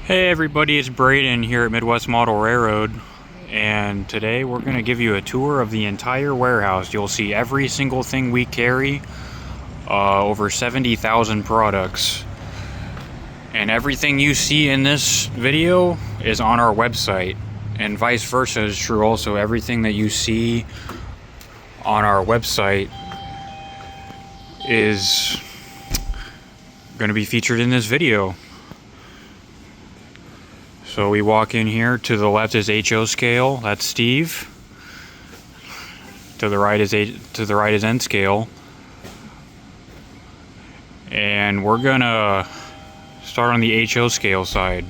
Hey everybody, it's Braden here at Midwest Model Railroad, and today we're going to give you a tour of the entire warehouse. You'll see every single thing we carry, over 70,000 products. And everything you see in this video is on our website, and vice versa is true also. Everything that you see on our website is going to be featured in this video. So we walk in here. To the left is HO scale. That's Steve. To the right is N scale. And we're gonna start on the HO scale side.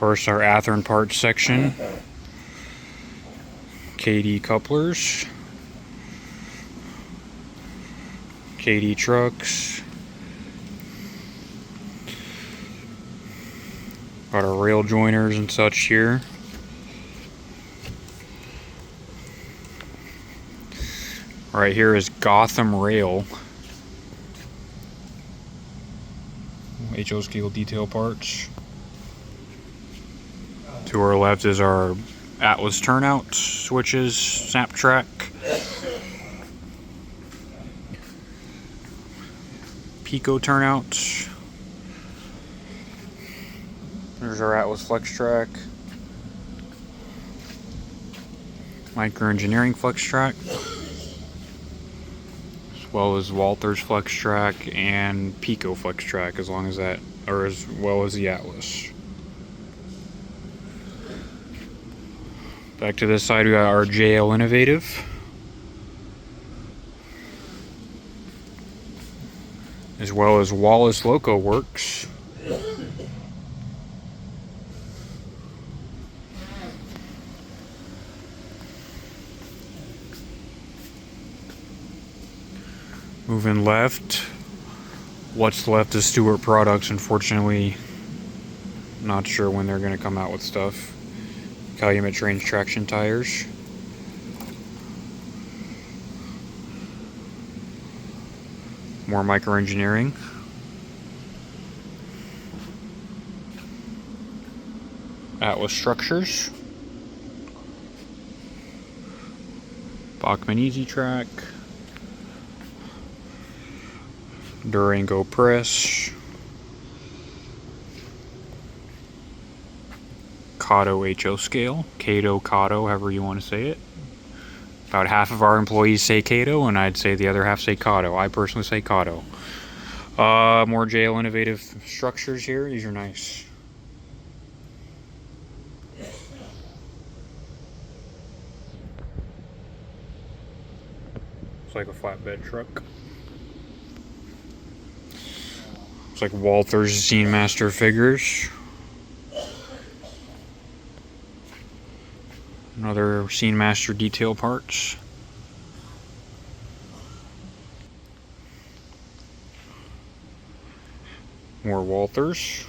First, our Athearn parts section. KD couplers. KD trucks. Got our rail joiners and such here. Right here is Gotham Rail. HO scale detail parts. To our left is our Atlas turnout switches, snap track. Pico turnouts. There's our Atlas flex track. Micro engineering flex track. As well as Walther's flex track and Pico flex track, as well as the Atlas. Back to this side, we got our JL Innovative. As well as Wallace Loco Works. Moving left, what's left is Stewart Products. Unfortunately, not sure when they're going to come out with stuff. Calumet Trains traction tires. More microengineering. Atlas structures. Bachmann Easy Track. Durango Press. Cato HO scale. Cato, however you want to say it. About half of our employees say Cato, and I'd say the other half say Cato. I personally say Cato. More JL Innovative structures here. These are nice. It's like a flatbed truck. It's like Walther's Scene Master figures. Another Scene Master detail parts. More Walthers.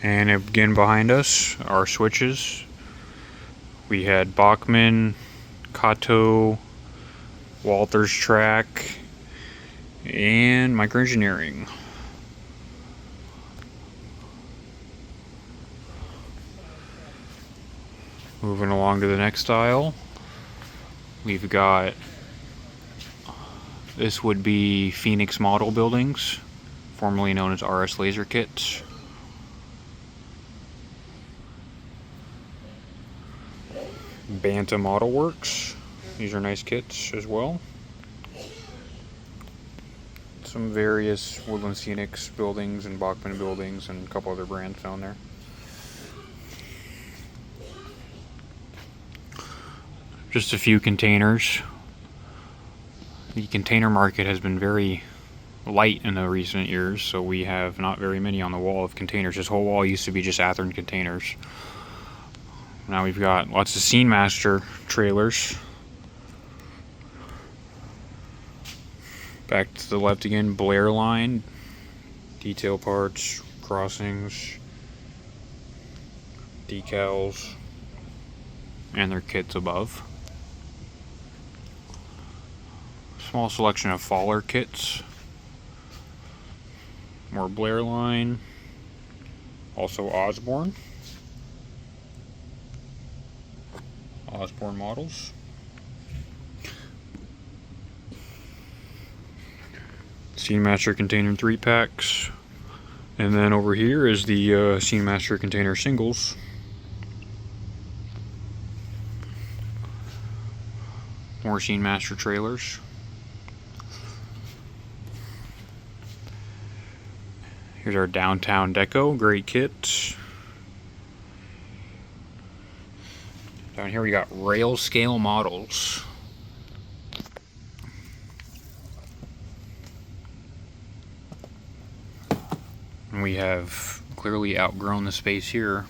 And again behind us, our switches. We had Bachmann, Cato, Walther's track, and microengineering. Moving along to the next aisle, we've got, this would be Phoenix Model Buildings, formerly known as RS Laser Kits. Banta Model Works. These are nice kits as well. Some various Woodland Scenics buildings and Bachmann buildings and a couple other brands down there. Just a few containers. The container market has been very light in the recent years, so we have not very many on the wall of containers. This whole wall used to be just Athearn containers. Now we've got lots of Scene Master trailers. Back to the left again, Blair line, detail parts, crossings, decals, and their kits above. Small selection of faller kits. More Blair line. Also Osborne models. Scene Master Container 3-packs. And then over here is the Scene Master Container singles. More Scene Master trailers. Here's our downtown deco, great kit. Down here we got rail scale models. And we have clearly outgrown the space here.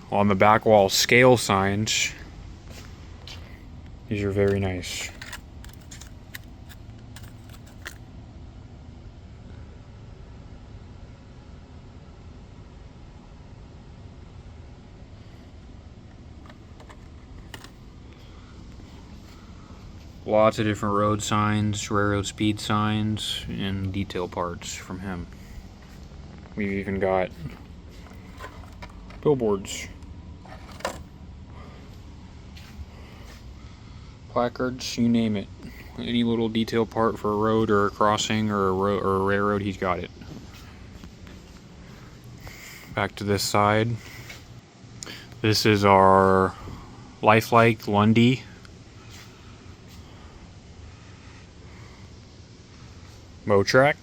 On the back wall, scale signs. These are very nice. Lots of different road signs, railroad speed signs, and detail parts from him. We've even got billboards, placards, you name it. Any little detail part for a road or a crossing or a railroad, he's got it. Back to this side. This is our lifelike Lundy. Motrack.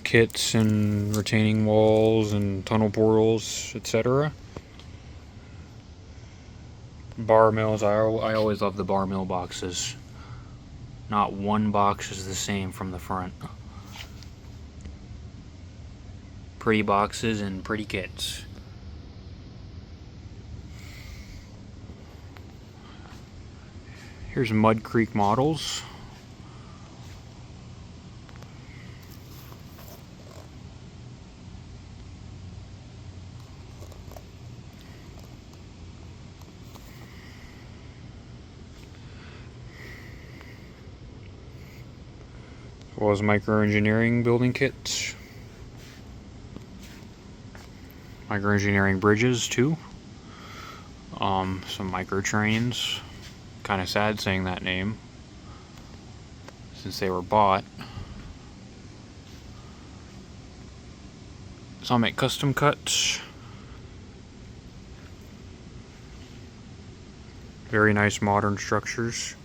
Kits and retaining walls and tunnel portals, etc. Bar mills. I always love the bar mill boxes. Not one box is the same from the front. Pretty boxes and pretty kits. Here's Mud Creek models. As well as microengineering building kits. Microengineering bridges too. Some micro trains. Kind of sad saying that name since they were bought. Summit custom cuts. Very nice modern structures.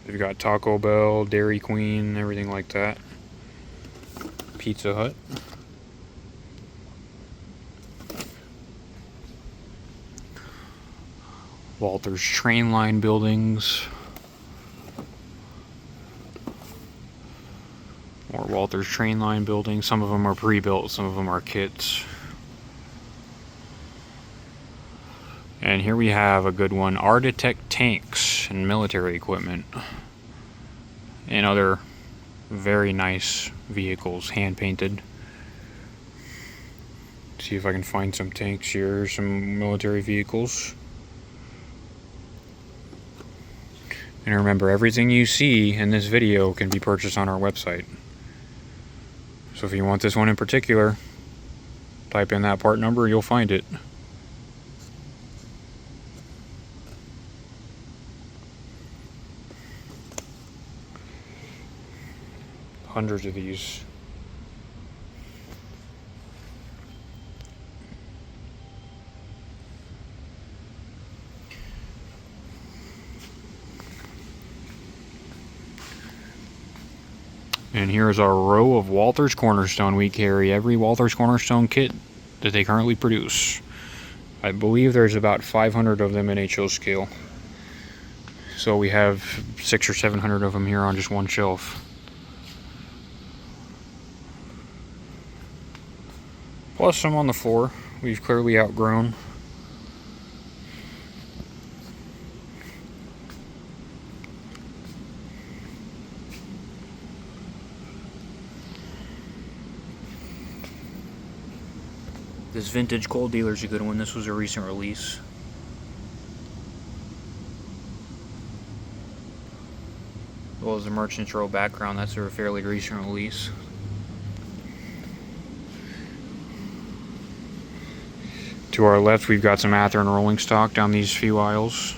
They've got Taco Bell, Dairy Queen, everything like that. Pizza Hut. Walther's train line buildings. More Walther's train line buildings. Some of them are pre-built, some of them are kits. And here we have a good one, Architect tanks and military equipment. And other very nice vehicles, hand painted. See if I can find some tanks here, some military vehicles. And remember, everything you see in this video can be purchased on our website. So if you want this one in particular, type in that part number, you'll find it. Hundreds of these. And here's our row of Walther's Cornerstone. We carry every Walther's Cornerstone kit that they currently produce. I believe there's about 500 of them in HO scale. So we have 600 or 700 of them here on just one shelf. Plus some on the floor we've clearly outgrown. This vintage Gold Dealer's a good one. This was a recent release. As well as the Merchant's Row background, that's a fairly recent release. To our left, we've got some Athearn rolling stock down these few aisles.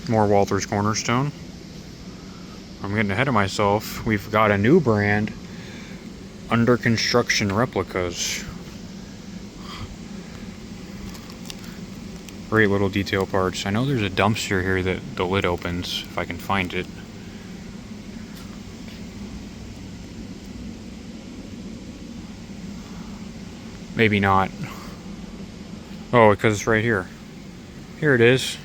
More Walther's Cornerstone. I'm getting ahead of myself. We've got a new brand, under construction replicas. Great little detail parts. I know there's a dumpster here that the lid opens, if I can find it. Maybe not. Oh, because it's right here. Here it is.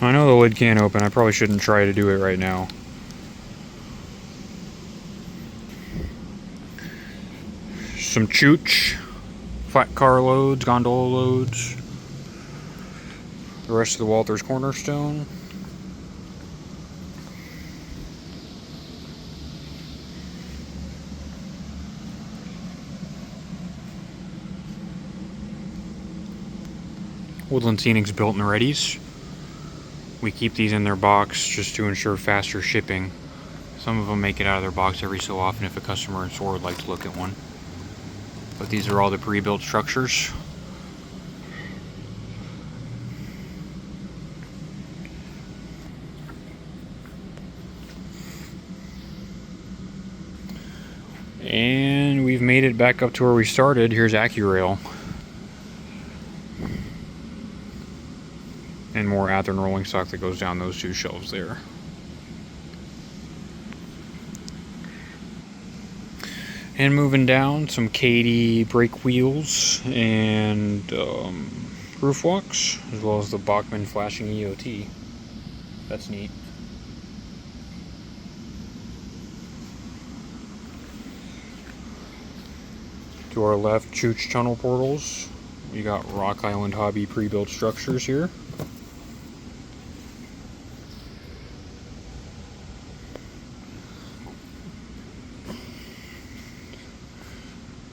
I know the lid can't open. I probably shouldn't try to do it right now. Some chooch. Flat car loads, gondola loads. The rest of the Walther's Cornerstone. Woodland Scenic's built and readies. We keep these in their box just to ensure faster shipping. Some of them make it out of their box every so often if a customer in store would like to look at one. But these are all the pre-built structures. And we've made it back up to where we started. Here's AccuRail. And more Athearn rolling stock that goes down those two shelves there. And moving down, some Katie brake wheels and roof walks, as well as the Bachmann flashing EOT. That's neat. To our left, Chooch tunnel portals. We got Rock Island Hobby pre-built structures here.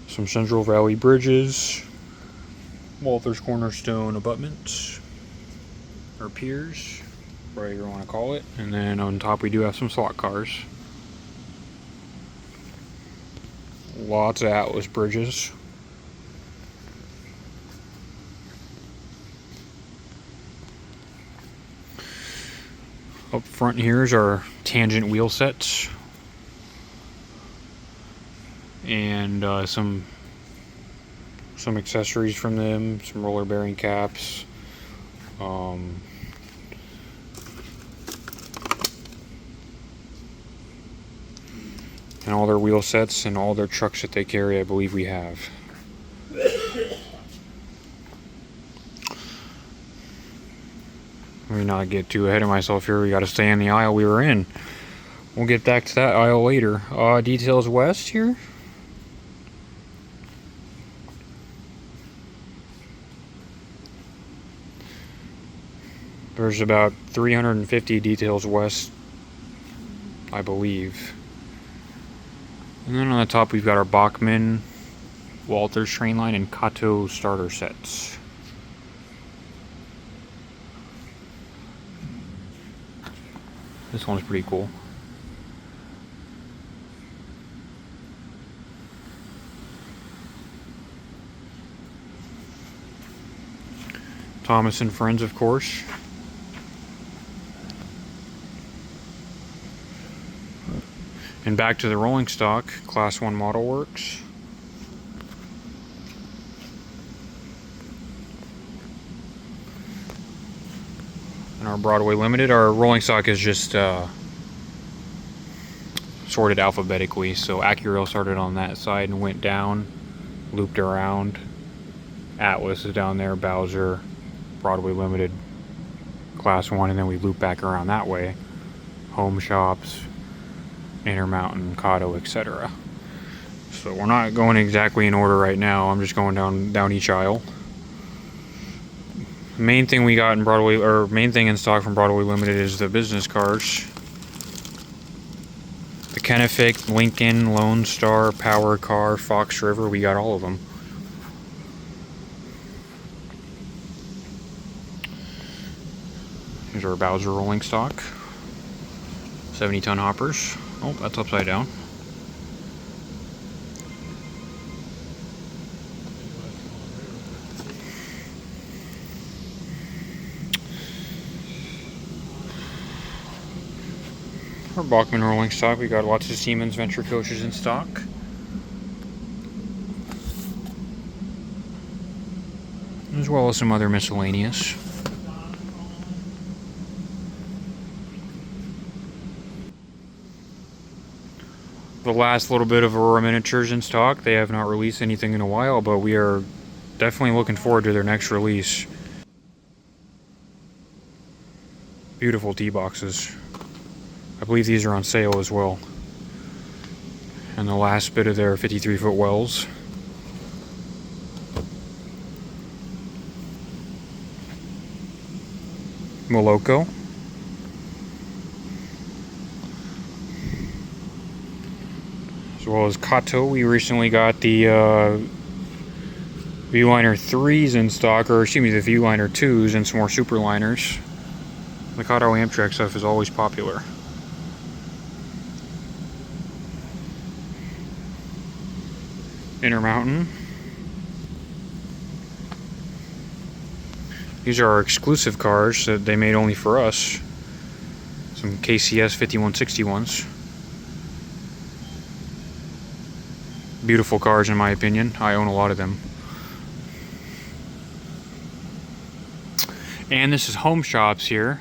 Some Central Valley bridges, Walther's Cornerstone abutments, or piers, whatever you want to call it. And then on top we do have some slot cars. Lots of Atlas bridges. Up front here is our tangent wheel sets. And some accessories from them, some roller bearing caps, and all their wheel sets and all their trucks that they carry, I believe we have. Let me not get too ahead of myself here. We got to stay in the aisle we were in. We'll get back to that aisle later. Details West here. There's about 350 Details West, I believe. And then on the top we've got our Bachmann, Walther's Trainline, and Kato starter sets. This one's pretty cool. Thomas and Friends, of course. And back to the rolling stock, Class 1 Model Works. And our Broadway Limited, our rolling stock is just sorted alphabetically. So AccuRail started on that side and went down, looped around. Atlas is down there, Bowser, Broadway Limited, Class 1, and then we loop back around that way. Home Shops, Intermountain, Kato, etc. So we're not going exactly in order right now. I'm just going down each aisle. Main thing we got in Broadway, or main thing in stock from Broadway Limited, is the business cars. Kennefic, Lincoln, Lone Star, Power Car, Fox River. We got all of them. Here's our Bowser rolling stock. 70-ton hoppers. Oh, that's upside down. Our Bachmann rolling stock. We got lots of Siemens Venture coaches in stock. As well as some other miscellaneous. The last little bit of Aurora Miniatures in stock. They have not released anything in a while, but we are definitely looking forward to their next release. Beautiful tee boxes. I believe these are on sale as well. And the last bit of their 53-foot wells. Moloko. As well as Kato. We recently got the V-Liner 3s in stock, or excuse me, the V-Liner 2s and some more Superliners. The Kato Amtrak stuff is always popular. Intermountain. These are our exclusive cars that they made only for us. Some KCS 5161s. Beautiful cars in my opinion. I own a lot of them. And this is Home Shops here.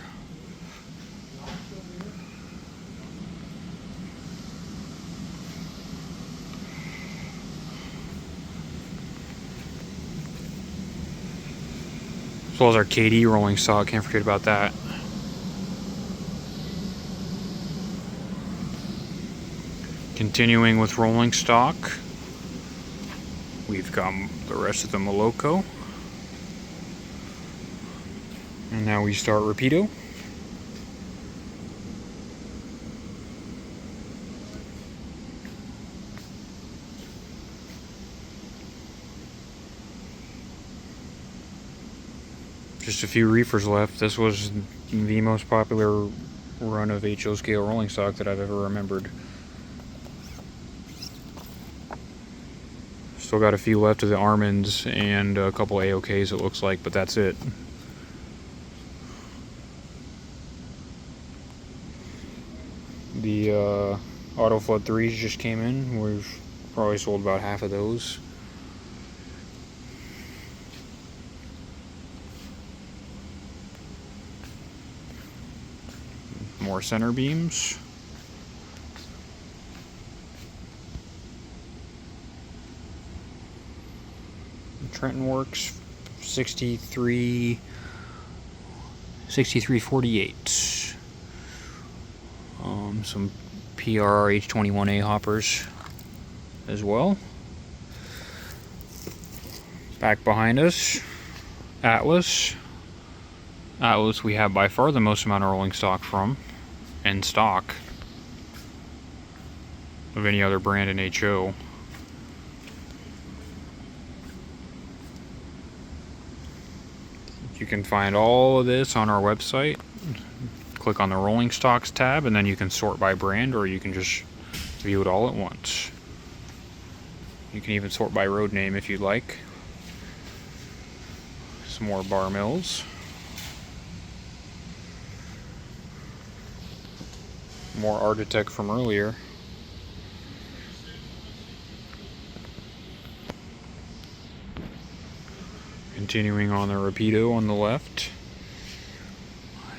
As well as our KD rolling stock, can't forget about that. Continuing with rolling stock, we've got the rest of the Moloko. And now we start Rapido. Just a few reefers left. This was the most popular run of HO scale rolling stock that I've ever remembered. Still got a few left of the Armands and a couple AOKs it looks like, but that's it. The Auto Flood 3s just came in. We've probably sold about half of those. More center beams. Trenton Works 6348. Some PRR H21A hoppers as well. Back behind us, Atlas. Atlas we have by far the most amount of rolling stock from, in stock, of any other brand in HO. You can find all of this on our website. Click on the Rolling Stocks tab and then you can sort by brand, or you can just view it all at once. You can even sort by road name if you'd like. Some more bar mills. More Architect from earlier. Continuing on the Rapido on the left.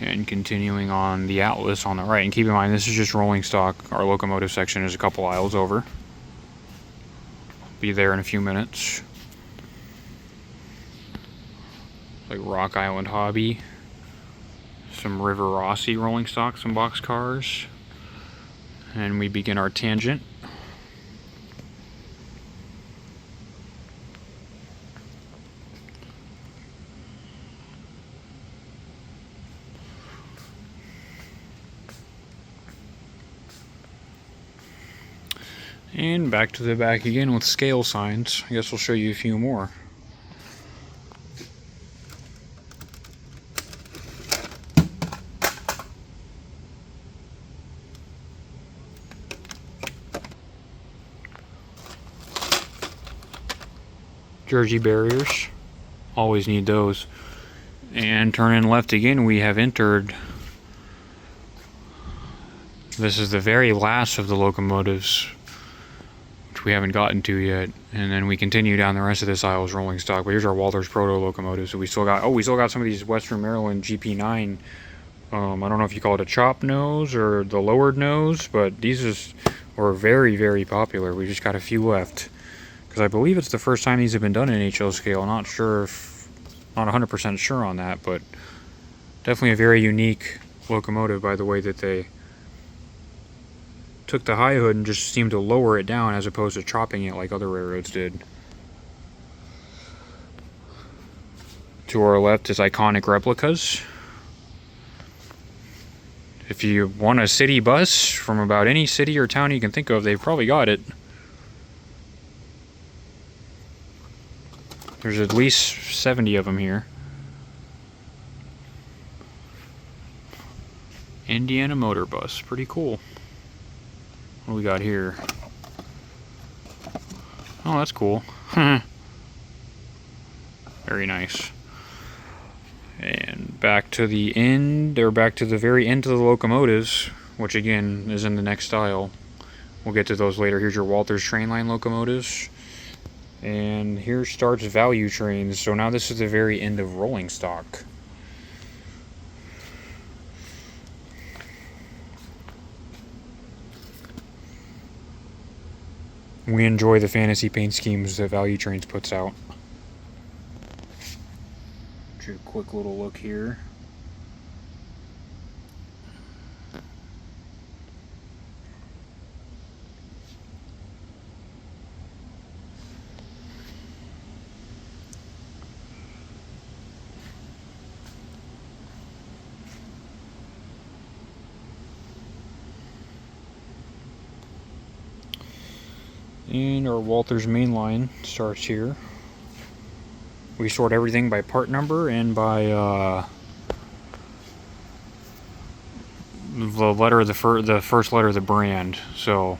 And continuing on the Atlas on the right. And keep in mind, this is just rolling stock. Our locomotive section is a couple aisles over. Be there in a few minutes. Like Rock Island Hobby. Some River Rossi rolling stock, some box cars. And we begin our tangent. And back to the back again with scale signs. I guess we'll show you a few more. Jersey barriers, always need those. And turning left again, we have entered. This is the very last of the locomotives, which we haven't gotten to yet. And then we continue down the rest of this aisle's rolling stock. But here's our Walters Proto locomotives. So we still got some of these Western Maryland GP9. I don't know if you call it a chop nose or the lowered nose, but these were very, very popular. We just got a few left. Because I believe it's the first time these have been done in HO scale. Not 100% sure on that, but definitely a very unique locomotive by the way that they took the high hood and just seemed to lower it down as opposed to chopping it like other railroads did. To our left is iconic replicas. If you want a city bus from about any city or town you can think of, they've probably got it. There's at least 70 of them here. Indiana Motor Bus, pretty cool. What do we got here? Oh, that's cool. Very nice. And back to the end, or back to the very end of the locomotives, which again is in the next aisle. We'll get to those later. Here's your Walters train line locomotives. And here starts value trains. So now this is the very end of rolling stock. We enjoy the fantasy paint schemes that Value Trains puts out. Just a quick little look here. And our Walters main line starts here. We sort everything by part number and by the letter of the first letter of the brand. So,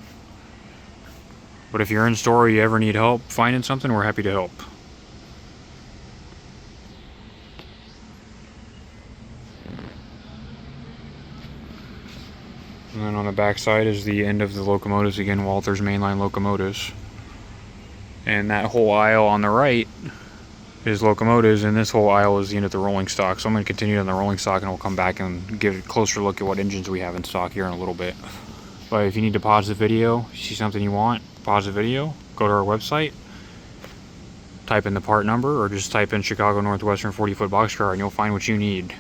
but if you're in store or you ever need help finding something, we're happy to help. And then on the back side is the end of the locomotives again, Walters mainline locomotives. And that whole aisle on the right is locomotives, and this whole aisle is the end of the rolling stock. So I'm going to continue on the rolling stock, and we'll come back and give a closer look at what engines we have in stock here in a little bit. But if you need to pause the video, see something you want, pause the video, go to our website, type in the part number, or just type in Chicago Northwestern 40-foot boxcar, and you'll find what you need.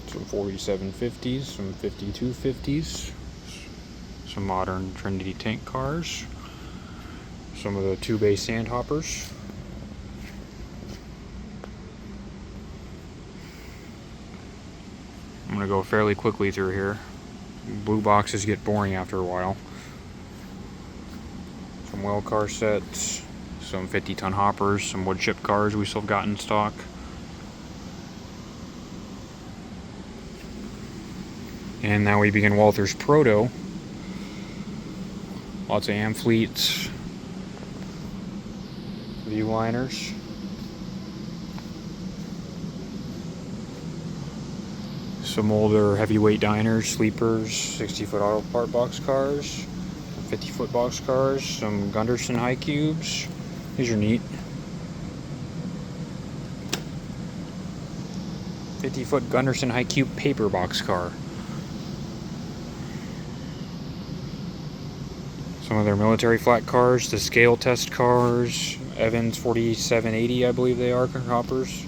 Some 4750s, some 5250s, some modern Trinity tank cars, some of the 2-bay sandhoppers. I'm going to go fairly quickly through here. Blue boxes get boring after a while. Some well car sets, some 50-ton hoppers, some wood chip cars we still have got in stock. And now we begin Walters Proto. Lots of Amfleets, Viewliners, some older heavyweight diners, sleepers, 60-foot auto part box cars, 50-foot box cars, some Gunderson high cubes. These are neat. 50-foot Gunderson high cube paper box car. Some of their military flat cars, the scale test cars, Evans 4780, I believe they are, hoppers.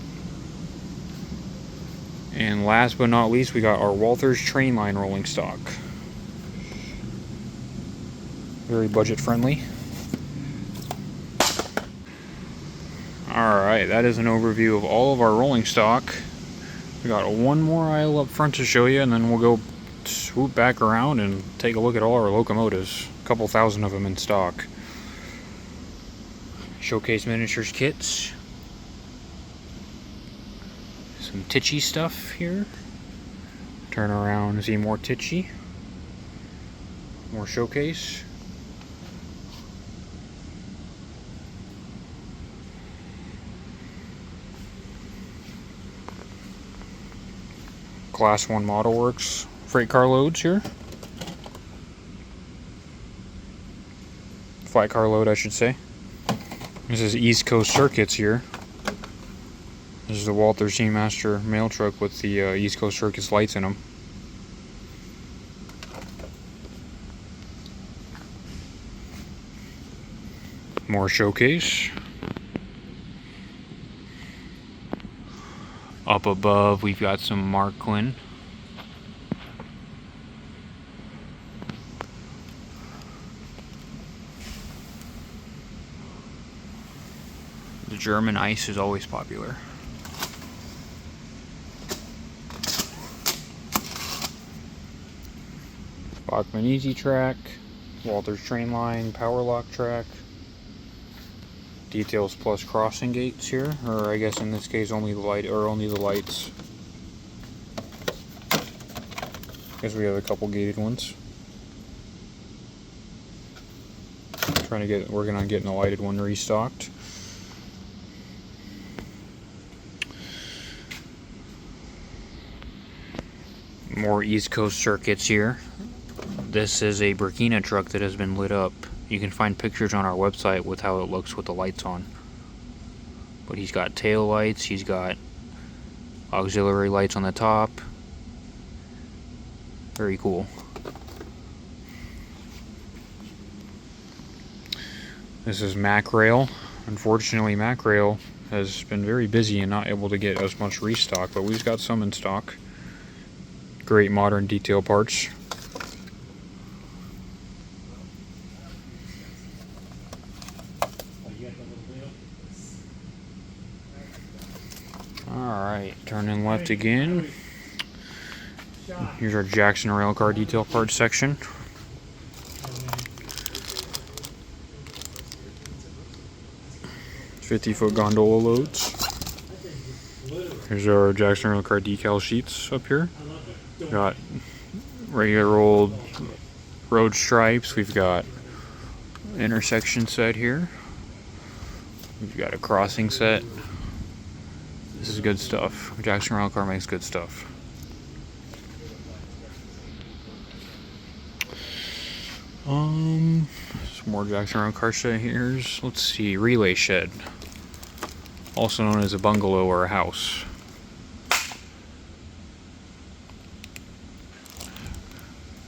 And last but not least, we got our Walters train line rolling stock. Very budget friendly. Alright, that is an overview of all of our rolling stock. We got one more aisle up front to show you, and then we'll go swoop back around and take a look at all our locomotives. A couple thousand of them in stock. Showcase miniatures kits. Some Titchy stuff here. Turn around and see more Titchy. More showcase. Class 1 Model Works freight car loads here. Flight car load, I should say. This is East Coast Circuits here. This is the Walther Seamaster mail truck with the East Coast Circuits lights in them. More showcase. Up above, we've got some Marklin. The German ice is always popular. Bachmann Easy Track, Walther's Train Line, Power Lock Track. Details plus crossing gates here, or I guess in this case only the light, or only the lights. Guess we have a couple gated ones. Working on getting a lighted one restocked. More East Coast Circuits here. This is a Burkina truck that has been lit up. You can find pictures on our website with how it looks with the lights on. But he's got tail lights, he's got auxiliary lights on the top. Very cool. This is Macrail. Unfortunately, Macrail has been very busy and not able to get as much restock, but we've got some in stock. Great modern detail parts. Alright, turning left again. Here's our Jackson Railcar detail parts section. "50-foot gondola loads." Here's our Jackson Railcar decal sheets up here. Got regular old road stripes. We've got intersection set here. We've got a crossing set. This is good stuff. Jackson Railcar makes good stuff. Some more Jackson Railcar set here. Let's see, relay shed, also known as a bungalow or a house.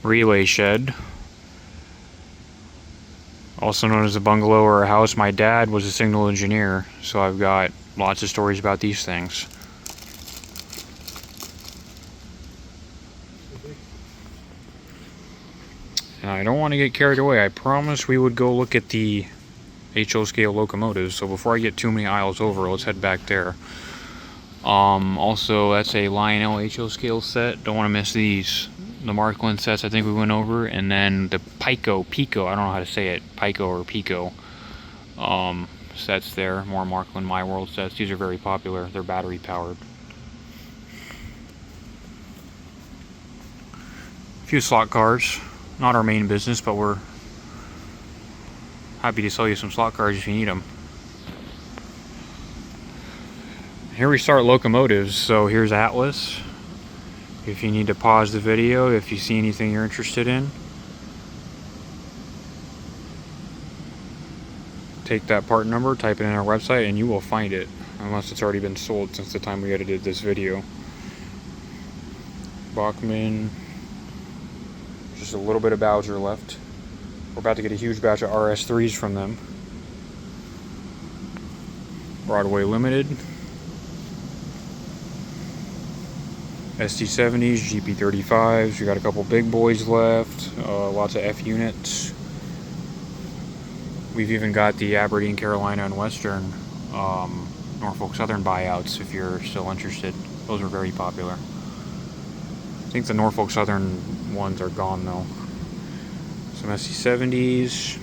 Relay shed, also known as a bungalow or a house. My dad was a signal engineer, so I've got lots of stories about these things. And I don't want to get carried away. I promised we would go look at the HO scale locomotives, so before I get too many aisles over, let's head back there. Also, that's a Lionel HO scale set. Don't want to miss these. The Marklin sets I think we went over, and then the Pico, I don't know how to say it, Pico or Pico sets there. More Marklin My World sets. These are very popular. They're battery powered. A few slot cars. Not our main business, but we're happy to sell you some slot cars if you need them. Here we start locomotives. So here's Atlas. If you need to pause the video, if you see anything you're interested in, take that part number, type it in our website, and you will find it, unless it's already been sold since the time we edited this video. Bachmann, just a little bit of Bowser left. We're about to get a huge batch of RS3s from them. Broadway Limited, SD70s, GP35s. We got a couple big boys left, lots of F units. We've even got the Aberdeen, Carolina, and Western, Norfolk Southern buyouts if you're still interested. Those were very popular. I think the Norfolk Southern ones are gone though. Some SC70s,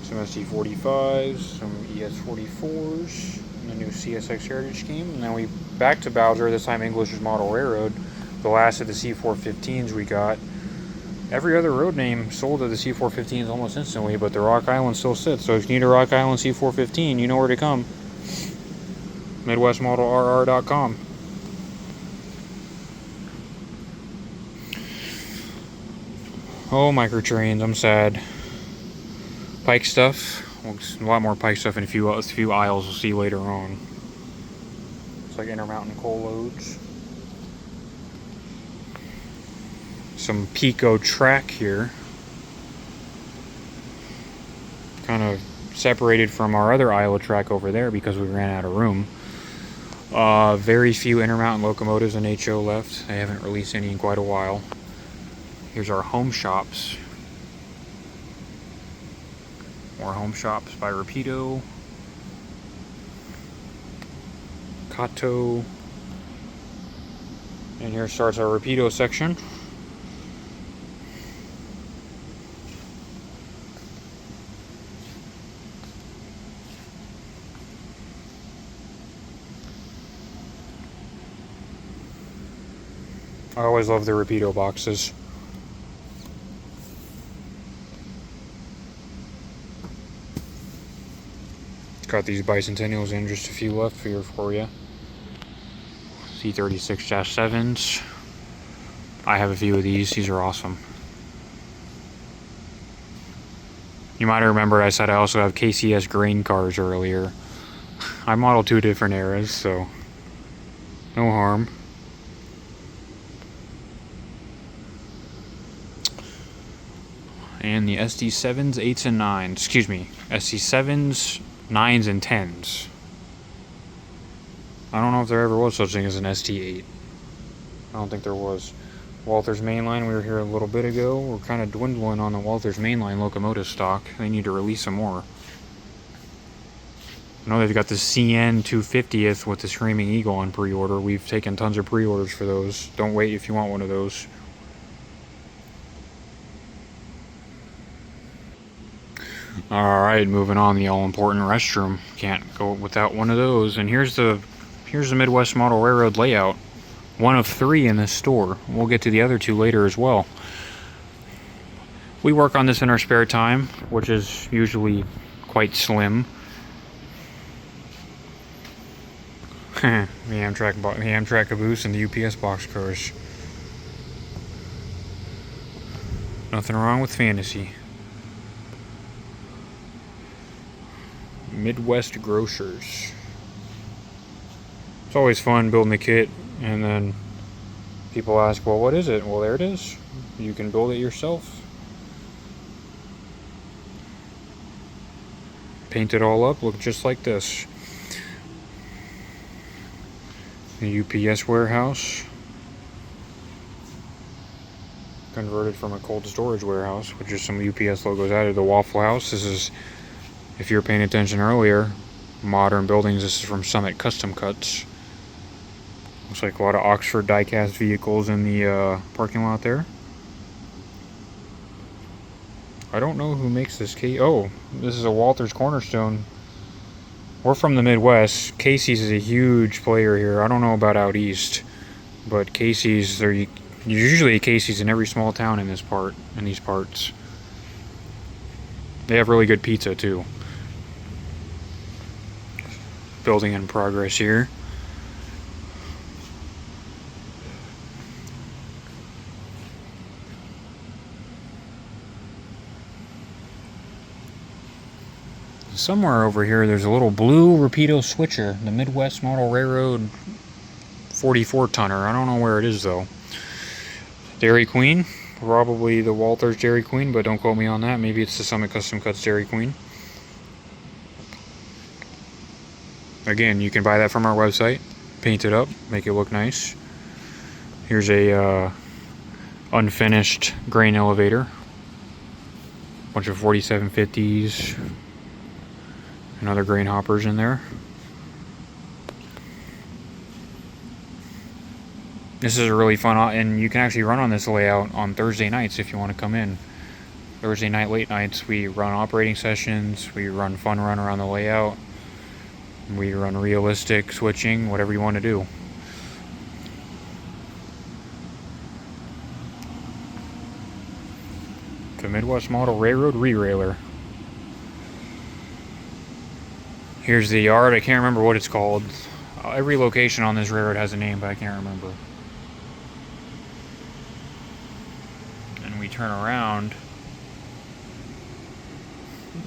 some SC45s, some ES44s, and a new CSX Heritage scheme. And then we back to Bowser, this time English's Model Railroad. The last of the C415s we got. Every other road name sold to the C415s almost instantly, but the Rock Island still sits. So if you need a Rock Island C415, you know where to come. MidwestModelRR.com. Oh, microtrains, I'm sad. Pike stuff. Well, a lot more pike stuff in a few aisles we'll see later on. It's like Intermountain coal loads. Some Pico track here. Kind of separated from our other aisle of track over there because we ran out of room. Very few Intermountain locomotives in HO left. They haven't released any in quite a while. Here's our home shops. More home shops by Rapido, Kato, and here starts our Rapido section. I always love the Rapido boxes. Got these bicentennials in, just a few left here for you. C36-7s. I have a few of these. These are awesome. You might remember I said I also have KCS grain cars earlier. I modeled 2 different eras, so no harm. And the SD7s, 8s, and 9s. Excuse me, SD7s, 9s, and 10s. I don't know if there ever was such thing as an ST8. I don't think there was. Walther's Mainline, we were here a little bit ago. We're kind of dwindling on the Walther's Mainline locomotive stock. They need to release some more. I know they've got the CN 250th with the Screaming Eagle on pre-order. We've taken tons of pre-orders for those. Don't wait if you want one of those. Alright, moving on, the all-important restroom. Can't go without one of those. And here's the Midwest Model Railroad layout. One of 3 in this store. We'll get to the other 2 later as well. We work on this in our spare time, which is usually quite slim. the Amtrak caboose and the UPS boxcars. Nothing wrong with fantasy. Midwest Grocers. It's always fun building the kit, and then people ask, well, what is it? Well, there it is. You can build it yourself. Paint it all up, look just like this. The UPS warehouse. Converted from a cold storage warehouse, which is some UPS logos added. The Waffle House. This is, if you were paying attention earlier, Modern Buildings. This is from Summit Custom Cuts. Looks like a lot of Oxford die-cast vehicles in the parking lot there. I don't know who makes this case. Oh, this is a Walther's Cornerstone. We're from the Midwest. Casey's is a huge player here. I don't know about out east, but Casey's, there's usually a Casey's in every small town in these parts. They have really good pizza too. Building in progress here. Somewhere over here there's a little blue Rapido switcher, the Midwest Model Railroad 44 tonner. I don't know where it is though. Dairy Queen, probably the Walther's Dairy Queen, but don't quote me on that. Maybe it's the Summit Custom Cuts Dairy Queen. Again, you can buy that from our website, paint it up, make it look nice. Here's a unfinished grain elevator. Bunch of 4750s. And other grain hoppers in there. This is a really fun, and you can actually run on this layout on Thursday nights if you want to come in. Thursday night, late nights, we run operating sessions, we run fun run around the layout, we run realistic switching, whatever you want to do. The Midwest Model Railroad Re-Railer. Here's the yard. I can't remember what it's called. Every location on this railroad has a name, but I can't remember. And we turn around.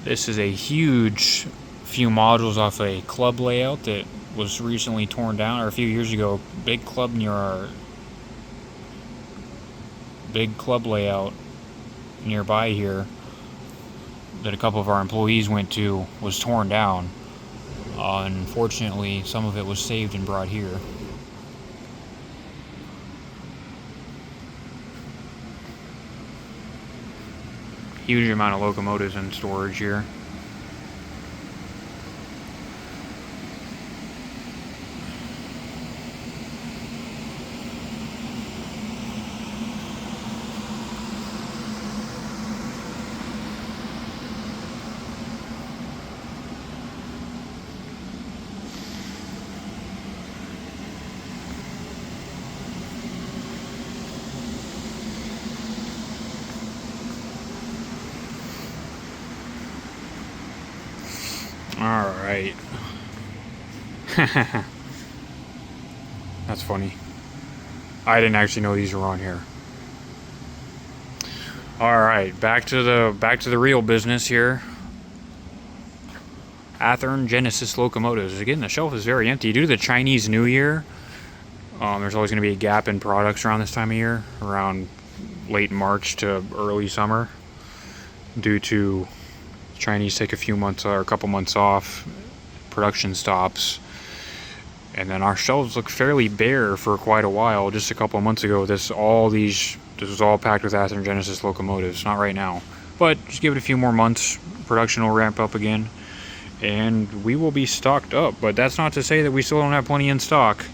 This is a huge few modules off a club layout that was recently torn down, or a few years ago. Big club layout nearby here that a couple of our employees went to was torn down. Unfortunately, some of it was saved and brought here. Huge amount of locomotives in storage here. Alright. That's funny. I didn't actually know these were on here. Alright, back to the real business here. Athearn Genesis locomotives. Again, the shelf is very empty. Due to the Chinese New Year, there's always going to be a gap in products around this time of year, around late March to early summer, due to Chinese take a few months or a couple months off, production stops, and then our shelves look fairly bare for quite a while. Just a couple of months ago, this was all packed with Athearn Genesis locomotives. Not right now, but just give it a few more months. Production will ramp up again, and we will be stocked up. But that's not to say that we still don't have plenty in stock.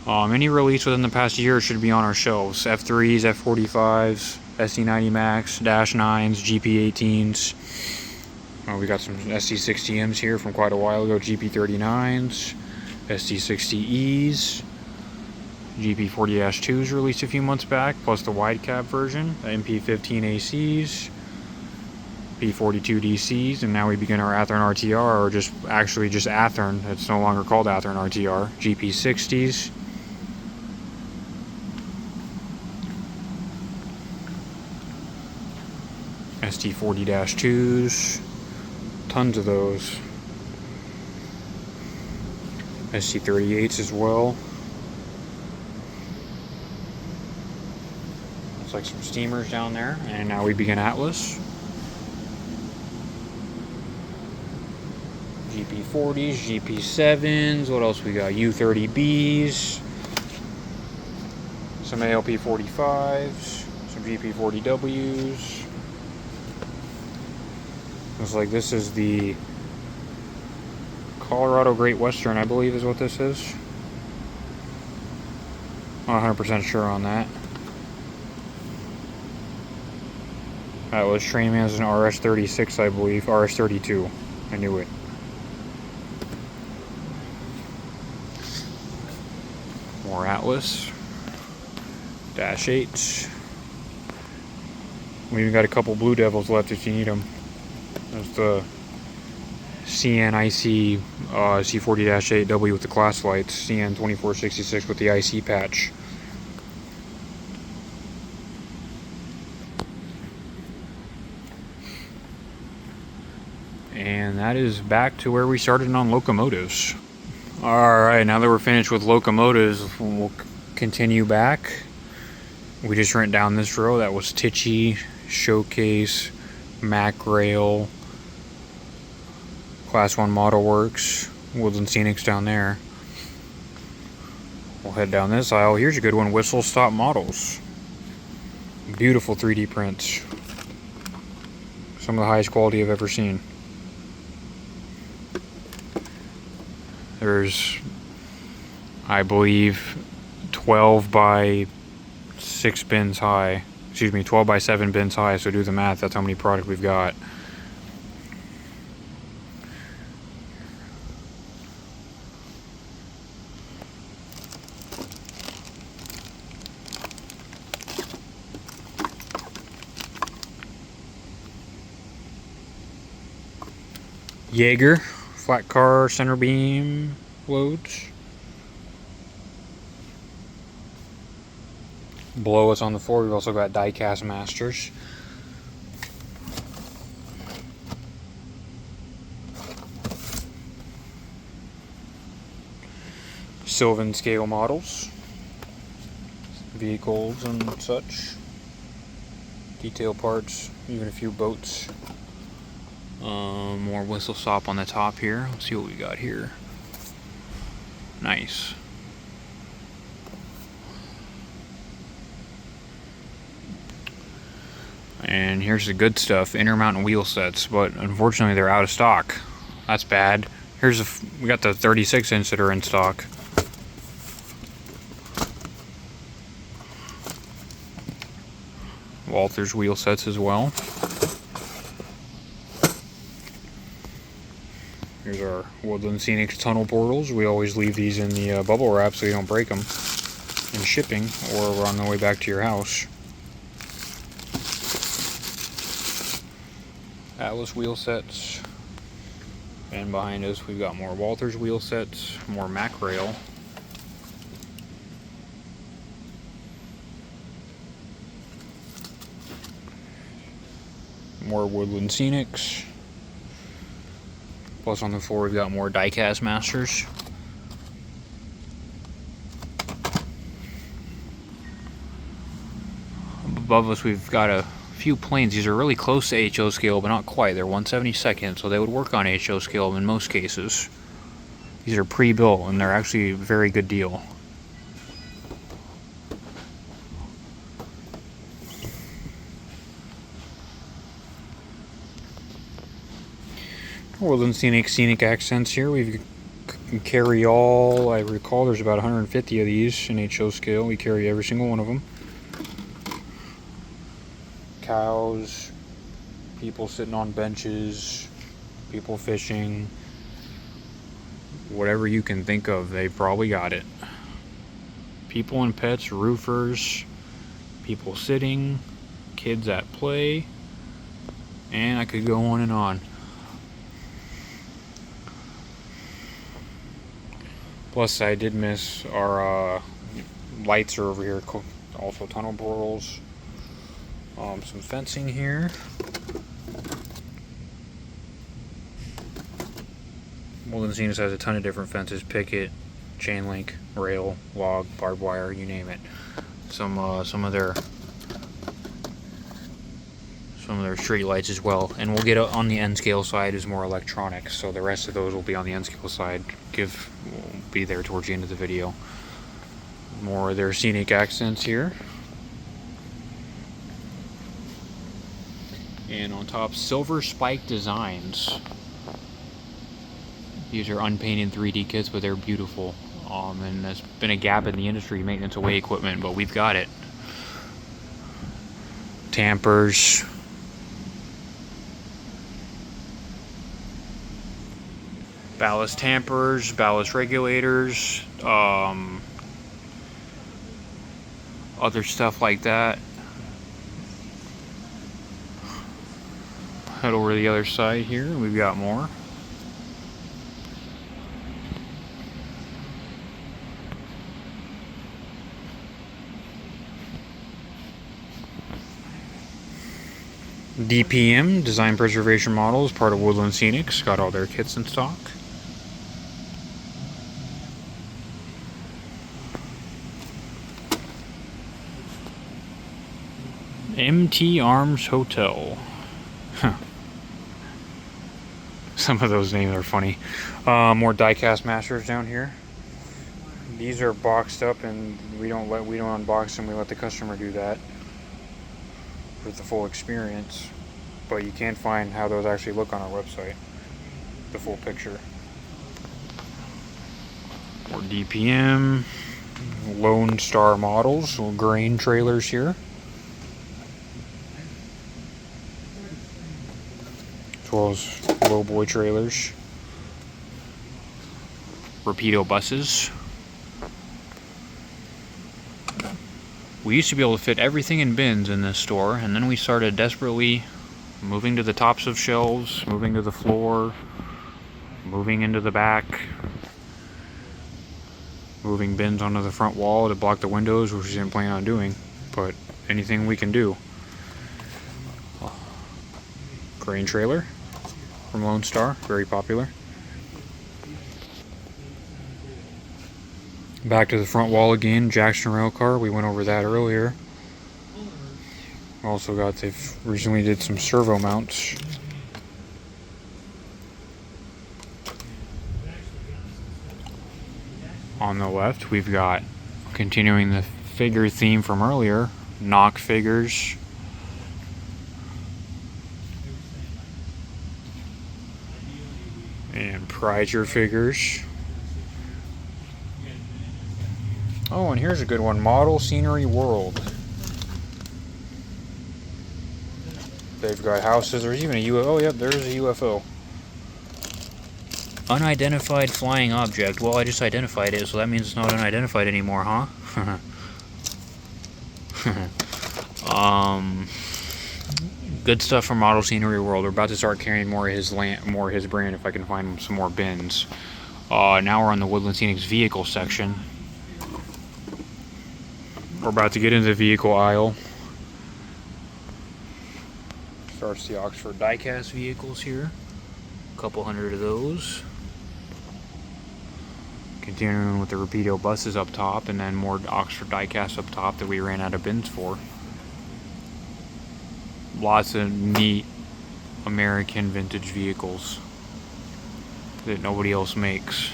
Any release within the past year should be on our shelves. F3s, F45s, SC90 Max, Dash 9s, GP18s. We got some SC60Ms here from quite a while ago, GP39s, SC60Es, GP40-2s released a few months back, plus the wide cab version, the MP15 ACs, P42 DCs, and now we begin our Athearn RTR, or just Athearn. It's no longer called Athearn RTR. GP60s. ST40-2s. Tons of those. SC38s as well. Looks like some steamers down there. And now we begin Atlas. GP40s, GP7s. What else we got? U30Bs. Some ALP45s. Some GP40Ws. Looks like this is the Colorado Great Western, I believe is what this is. Not 100% sure on that. That was Trainman as an RS36, I believe. RS32. I knew it. More Atlas. Dash 8s. We even got a couple Blue Devils left if you need them. There's the CN IC C40-8W with the class lights, CN 2466 with the IC patch. And that is back to where we started on locomotives. Alright, now that we're finished with locomotives, we'll continue back. We just went down this row. That was Tichy, Showcase, Mac Rail, Class 1 Model Works, Woodland Scenics down there. We'll head down this aisle. Here's a good one, Whistle Stop Models. Beautiful 3D prints. Some of the highest quality I've ever seen. There's, I believe, 12 by 6 bins high. Excuse me, 12 by 7 bins high, so do the math, that's how many product we've got. Jaeger, flat car, center beam loads. Below us on the floor, we've also got die-cast masters. Sylvan scale models, vehicles and such, detail parts, even a few boats. More whistle stop on the top here. Let's see what we got here. Nice. And here's the good stuff, Intermountain wheel sets, but unfortunately they're out of stock. That's bad. We got the 36-inch that are in stock. Walther's wheel sets as well. Here's our Woodland Scenic tunnel portals. We always leave these in the bubble wrap so you don't break them in shipping or we're on the way back to your house. Atlas wheel sets. And behind us we've got more Walther's wheel sets, more Mack rail. More Woodland Scenics. Plus on the floor we've got more die-cast masters. Above us we've got a few planes. These are really close to HO scale, but not quite. They're 1/72nd, so they would work on HO scale in most cases. These are pre-built, and they're actually a very good deal. Woodland Scenic accents here. We can carry all, I recall there's about 150 of these in HO scale. We carry every single one of them. Cows, people sitting on benches, people fishing, whatever you can think of, they probably got it. People and pets, roofers, people sitting, kids at play, and I could go on and on. Plus, I did miss our lights are over here, also tunnel portals. Some fencing here. Woodland Scenic has a ton of different fences: picket, chain link, rail, log, barbed wire, you name it. Some of their street lights as well. And we'll get on the N scale side is more electronics, so the rest of those will be on the N scale side. Will be there towards the end of the video. More of their scenic accents here. And on top, Silver Spike Designs. These are unpainted 3D kits, but they're beautiful. And there's been a gap in the industry, maintenance away equipment, but we've got it. Tampers. Ballast tampers, ballast regulators, other stuff like that. Head over to the other side here, we've got more. DPM, Design Preservation Models, part of Woodland Scenics, got all their kits in stock. MT Arms Hotel. Huh. Some of those names are funny. More die-cast masters down here. These are boxed up, and we don't unbox them. We let the customer do that for the full experience. But you can find how those actually look on our website. The full picture. More DPM. Lone Star models, little grain trailers here. As well as lowboy trailers. Rapido buses. We used to be able to fit everything in bins in this store, and then we started desperately moving to the tops of shelves, moving to the floor, moving into the back, moving bins onto the front wall to block the windows, which we didn't plan on doing, but anything we can do. Grain trailer from Lone Star, very popular. Back to the front wall again, Jackson rail car, we went over that earlier. Also they've recently did some servo mounts. On the left, we've got, continuing the figure theme from earlier, knock figures. And Prizer figures. Oh, and here's a good one, Model Scenery World. They've got houses, there's even a UFO, oh yep, there's a UFO. Unidentified flying object. Well, I just identified it, so that means it's not unidentified anymore, huh? Good stuff from Model Scenery World. We're about to start carrying more of his brand if I can find some more bins. Now we're on the Woodland Scenics vehicle section. We're about to get into the vehicle aisle. Starts the Oxford diecast vehicles here. A couple hundred of those. Continuing with the Rapido buses up top, and then more Oxford diecast up top that we ran out of bins for. Lots of neat American vintage vehicles that nobody else makes.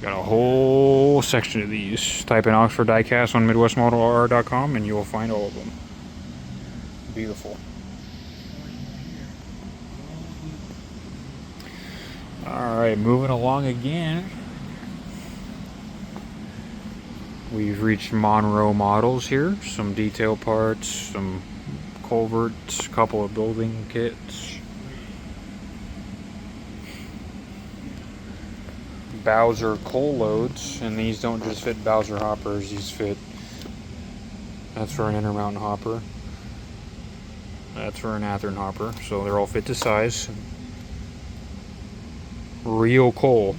Got a whole section of these. Type in Oxford diecast on MidwestModelR.com and you will find all of them. Beautiful. Alright, moving along again. We've reached Monroe models here. Some detail parts, some culverts, a couple of building kits. Bowser coal loads, and these don't just fit Bowser hoppers, these fit, that's for an Intermountain hopper, that's for an Athearn hopper, so they're all fit to size. Real coal.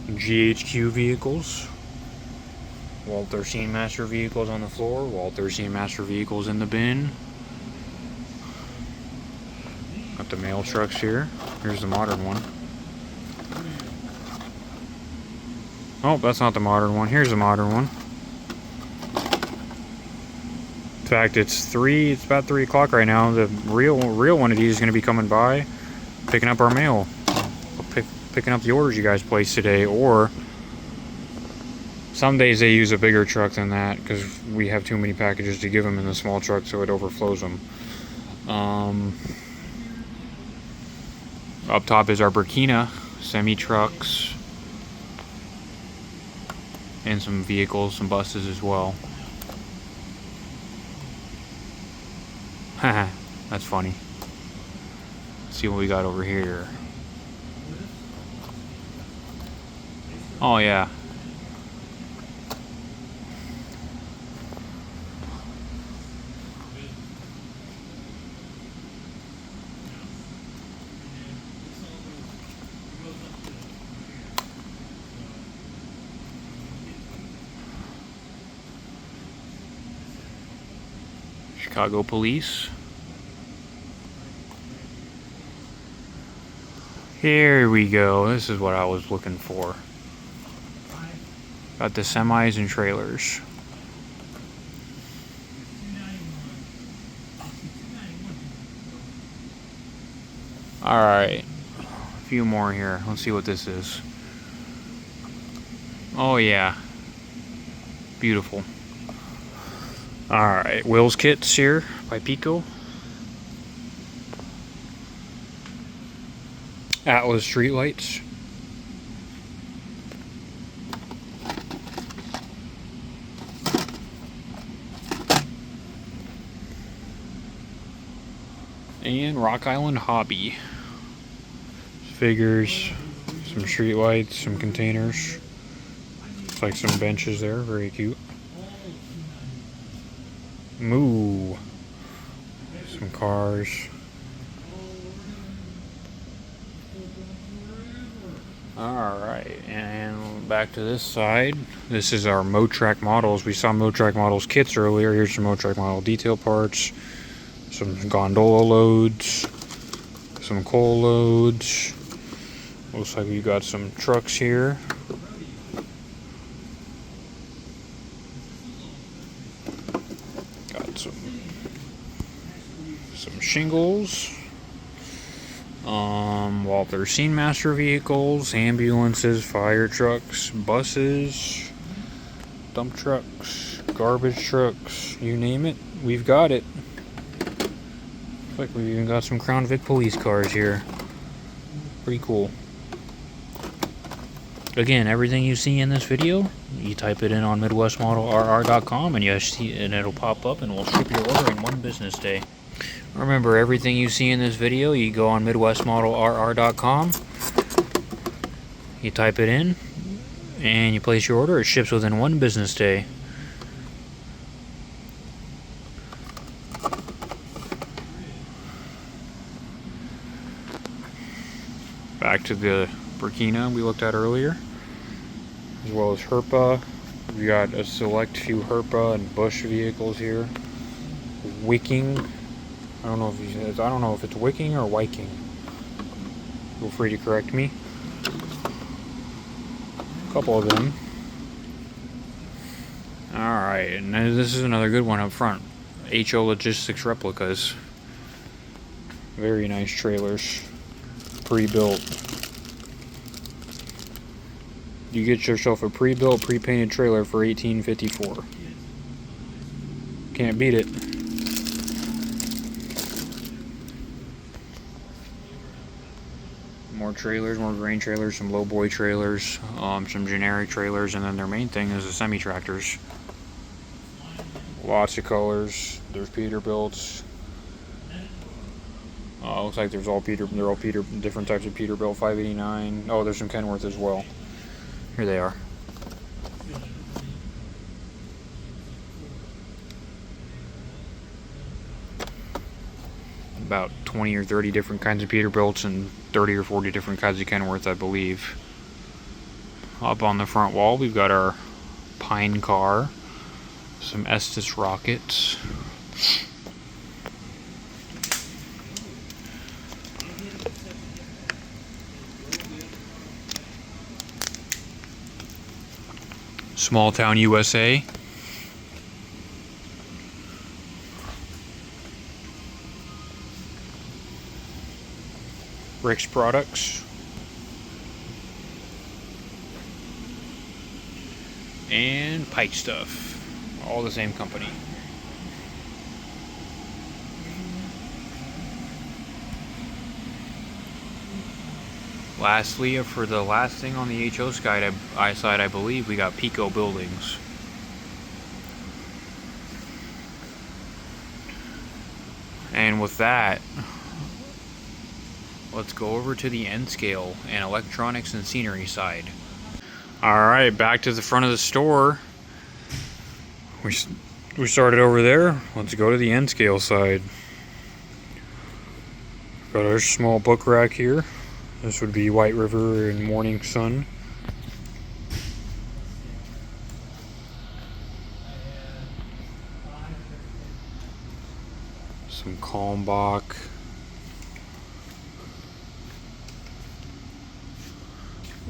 GHQ vehicles. Walter Seamaster vehicles on the floor, Walter Seamaster vehicles in the bin. Got the mail trucks here. Here's the modern one. Oh, that's not the modern one. Here's the modern one. In fact, it's about 3 o'clock right now. The real one of these is going to be coming by, picking up our mail. Picking up the orders you guys placed today, or some days they use a bigger truck than that because we have too many packages to give them in the small truck, so it overflows them. Up top is our Burkina semi-trucks and some vehicles, some buses as well. Haha, that's funny. Let's see what we got over here. Oh yeah. Chicago Police. Here we go. This is what I was looking for. Got the semis and trailers. Alright. A few more here. Let's see what this is. Oh yeah. Beautiful. Alright. Wills kits here by Pico. Atlas streetlights. And Rock Island Hobby. Figures, some streetlights, some containers. Looks like some benches there, very cute. Moo. Some cars. Alright, and back to this side. This is our Motrack models. We saw Motrack models kits earlier. Here's some Motrack model detail parts. Some gondola loads. Some coal loads. Looks like we got some trucks here. Got some shingles. Walther Scenemaster vehicles, ambulances, fire trucks, buses, dump trucks, garbage trucks, you name it, we've got it. Looks like we've even got some Crown Vic police cars here. Pretty cool. Again, everything you see in this video, you type it in on MidwestModelRR.com and and it'll pop up and we'll ship your order in 1 business day. Remember, everything you see in this video, you go on MidwestModelRR.com, you type it in, and you place your order. It ships within 1 business day. Back to the Burkina we looked at earlier, as well as Herpa. We got a select few Herpa and Bush vehicles here. Wicking. I don't know if it's wicking or wiking. Feel free to correct me. A couple of them. Alright, and this is another good one up front. HO Logistics replicas. Very nice trailers. Pre-built. You get yourself a pre-built, pre-painted trailer for $18.54. Can't beat it. More trailers, more grain trailers, some lowboy trailers, some generic trailers, and then their main thing is the semi-tractors. Lots of colors. There's Peterbilts. Looks like they're all different types of Peterbilt. 589. Oh, there's some Kenworth as well. Here they are. About 20 or 30 different kinds of Peterbilts and 30 or 40 different kinds of Kenworth, I believe. Up on the front wall, we've got our Pine car, some Estes rockets, Small Town USA. Rick's Products. And Pike Stuff. All the same company. Lastly, for the last thing on the HO side, I believe we got Pico Buildings. And with that, let's go over to the N scale and electronics and scenery side. Alright, back to the front of the store. We started over there. Let's go to the N scale side. Got our small book rack here. This would be White River and Morning Sun. Some Kalmbach.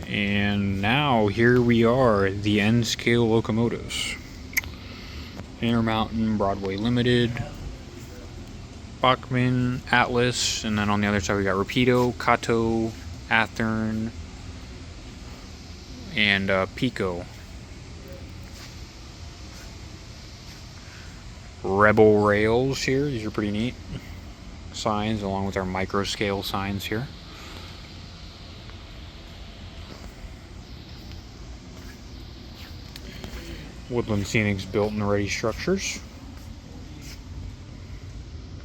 And now here we are, the N scale locomotives. Intermountain, Broadway Limited, Bachmann, Atlas, and then on the other side we got Rapido, Kato, Athearn, and Pico. Rebel rails here, these are pretty neat. Signs along with our micro scale signs here. Woodland Scenics built and ready structures.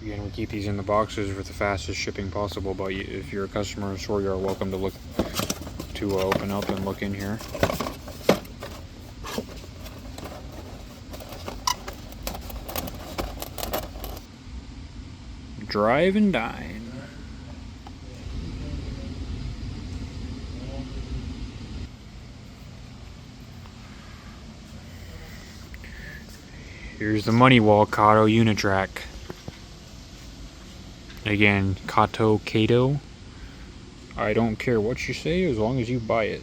Again, we keep these in the boxes for the fastest shipping possible, but if you're a customer in store, you're welcome to open up and look in here. Drive and dine. Here's the money wall Kato Unitrack. Again, Kato. I don't care what you say as long as you buy it.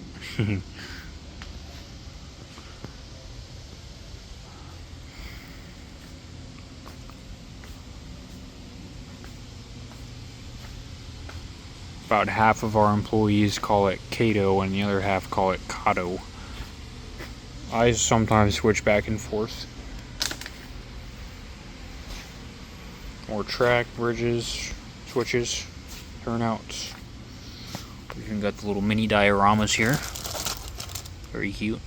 About half of our employees call it Kato and the other half call it Kato. I sometimes switch back and forth. More track, bridges, switches, turnouts. We even got the little mini dioramas here. Very cute.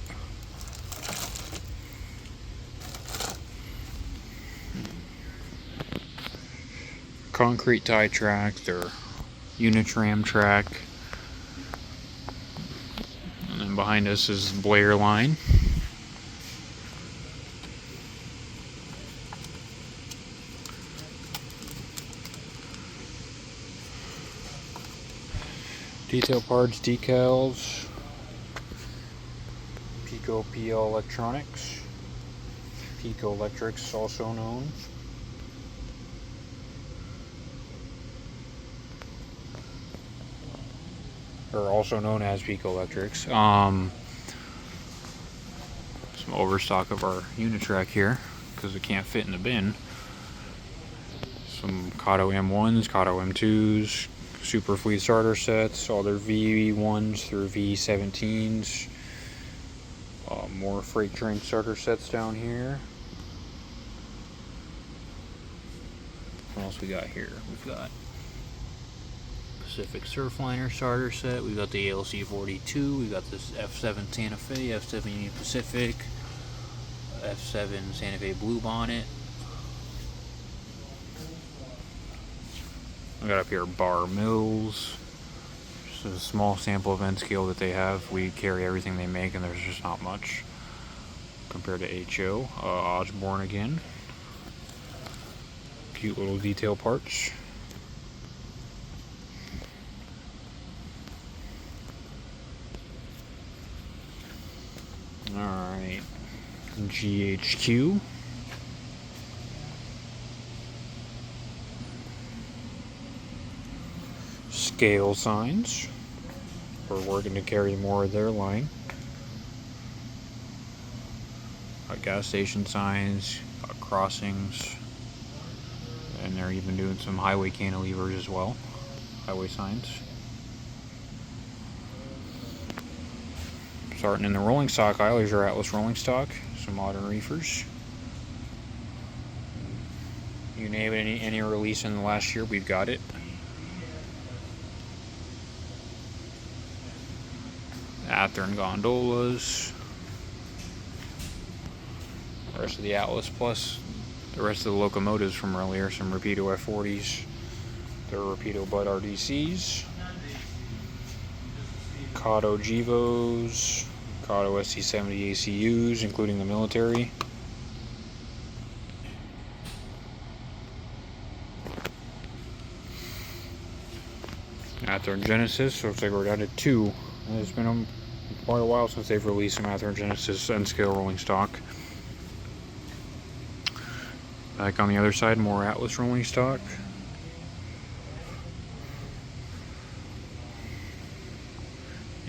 Concrete tie track, their Unitram track. And then behind us is Blair line. Detail parts, decals, Pico PL Electronics, Pico Electrics also known. Or also known as Pico Electrics. Some overstock of our Unitrack here because it can't fit in the bin. Some Kato M1s, Kato M2s, Super Fleet starter sets, all their V1s through V17s. More freight train starter sets down here. What else we got here? We've got Pacific Surfliner starter set. We've got the ALC 42. We've got this F7 Santa Fe, F7 Union Pacific, F7 Santa Fe Blue Bonnet. I got up here Bar Mills. Just a small sample of N scale that they have. We carry everything they make, and there's just not much compared to HO. Osborne again. Cute little detail parts. Alright. GHQ. Scale signs. We're working to carry more of their line. Gas station signs, crossings, and they're even doing some highway cantilevers as well. Highway signs. Starting in the rolling stock aisle, here's our Atlas rolling stock. Some modern reefers. You name it, any release in the last year, we've got it. Athearn gondolas. The rest of the Atlas plus the rest of the locomotives from earlier. Some Rapido F40s. Their Rapido Bud RDCs. Kato Gevos. Kato ST70 ACUs, including the military. Athearn Genesis, so looks like we're down to 2. It's been quite a while since they've released some Athearn Genesis N-scale rolling stock. Back on the other side, more Atlas rolling stock.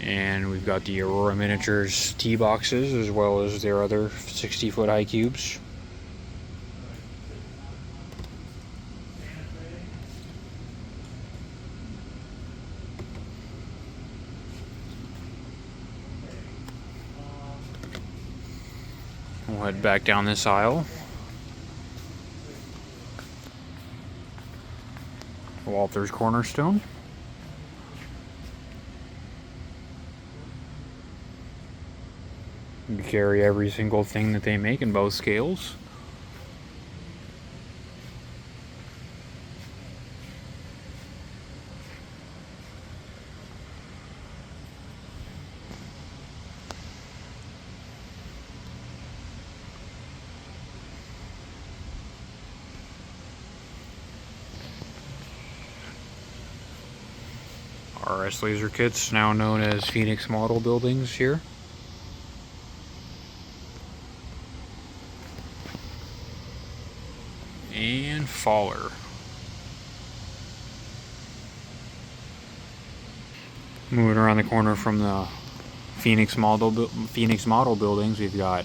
And we've got the Aurora Miniatures T-boxes as well as their other 60-foot high cubes. We'll head back down this aisle. Walther's Cornerstone. We carry every single thing that they make in both scales. RS Laser Kits, now known as Phoenix Model Buildings here. And Faller. Moving around the corner from the Phoenix Model Buildings, we've got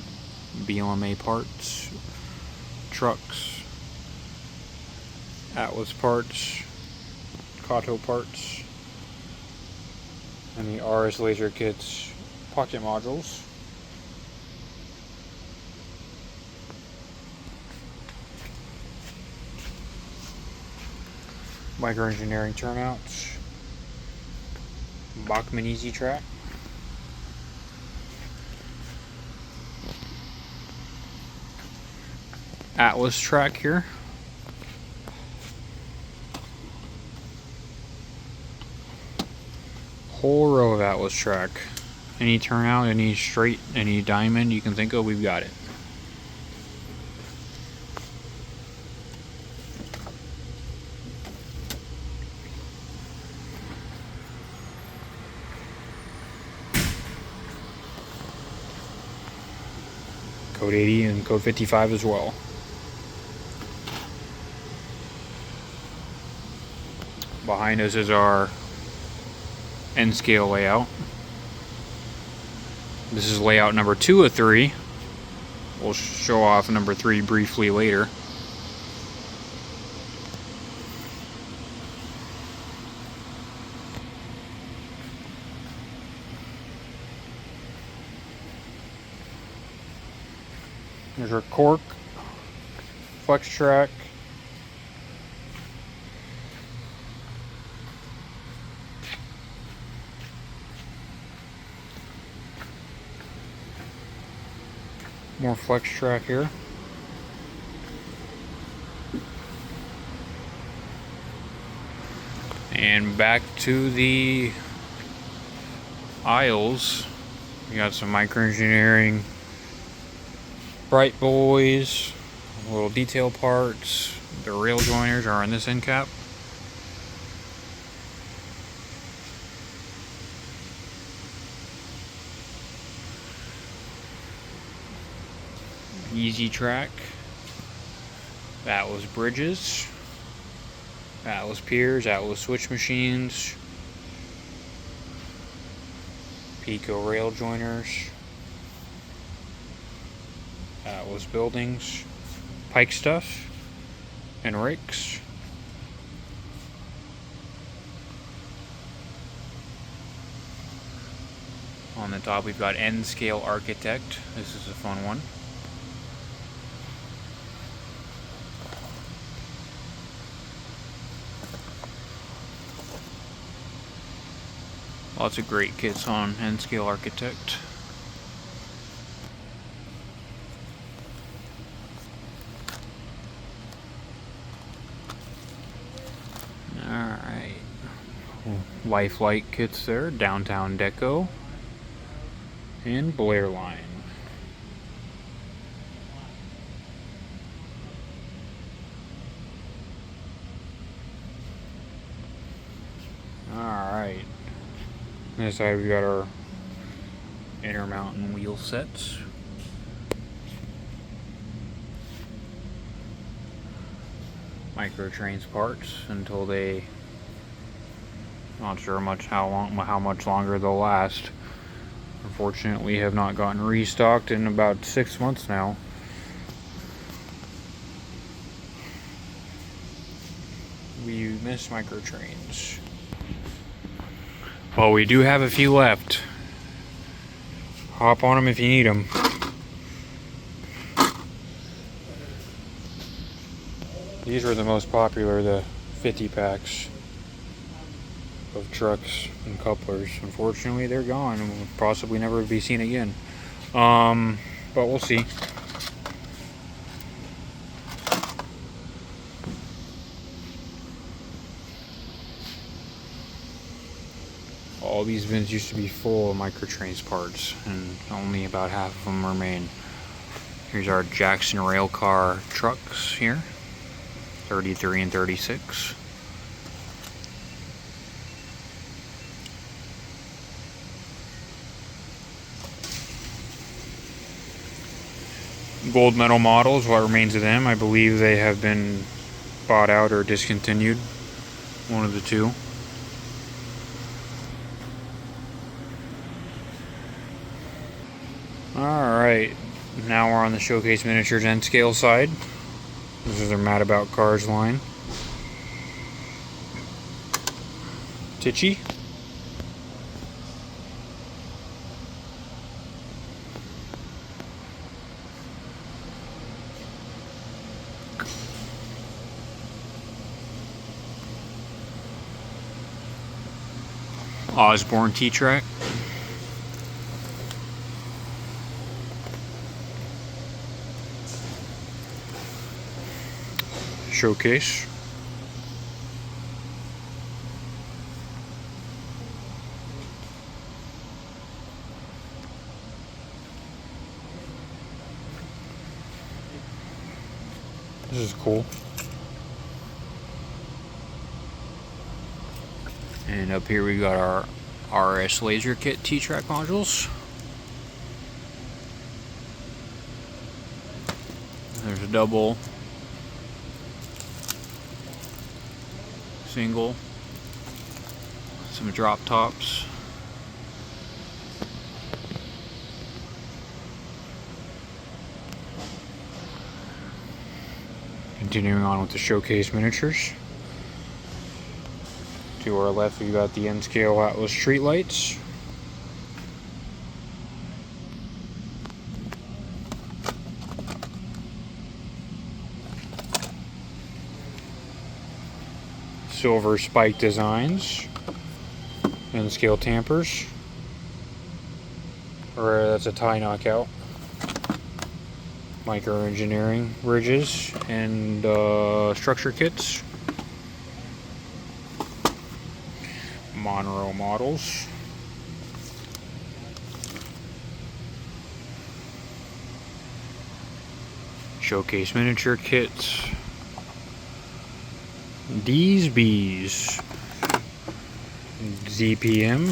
BLMA parts, trucks, Atlas parts, Kato parts, and the RS Laser Kits pocket modules. Microengineering turnouts, Bachmann Easy Track, Atlas track here. Whole row of Atlas track. Any turnout, any straight, any diamond you can think of, we've got it. Code 80 and code 55 as well. Behind us is our N scale layout. This is layout number 2 of 3. We'll show off number 3 briefly later. There's our cork, flex track, more flex track here. And back to the aisles. We got some microengineering, bright boys, little detail parts. The rail joiners are on this end cap. Easy track. Atlas bridges. Atlas piers, Atlas switch machines. Pico rail joiners. Atlas buildings. Pike stuff. And rakes. On the top we've got N scale architect. This is a fun one. Lots of great kits on N-Scale Architect. Alright. Lifelike kits there. Downtown Deco. And Blair Line. Alright. On this side we got our Intermountain wheel sets. Microtrains parts until they, not sure how much longer they'll last. Unfortunately, have not gotten restocked in about 6 months now. We miss microtrains. Well, we do have a few left. Hop on them if you need them. These were the most popular, the 50 packs of trucks and couplers. Unfortunately, they're gone and will possibly never be seen again. But we'll see. All these bins used to be full of microtrains parts, and only about half of them remain. Here's our Jackson railcar trucks here, 33 and 36. Gold medal models, what remains of them, I believe they have been bought out or discontinued, one of the two. Alright, now we're on the Showcase Miniatures N scale side. This is their Mad About Cars line. Titchy. Osborne T-Track. Showcase. This is cool. And up here we got our RS Laser Kit T-Track modules. There's a double, single, some drop tops. Continuing on with the Showcase Miniatures. To our left, we got the N-scale Atlas streetlights. Silver spike designs. N-scale tampers. Or that's a tie knockout. Micro engineering bridges and structure kits. Monroe models. Showcase miniature kits. These bees. ZPM.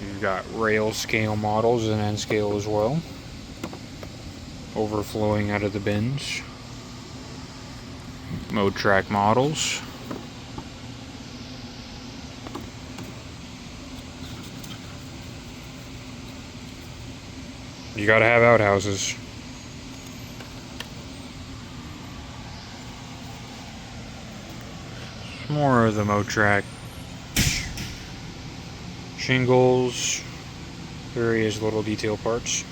You've got rail scale models and N scale as well. Overflowing out of the bins. Mode track models. You gotta have outhouses. More of the Mode track. Shingles. Various little detail parts.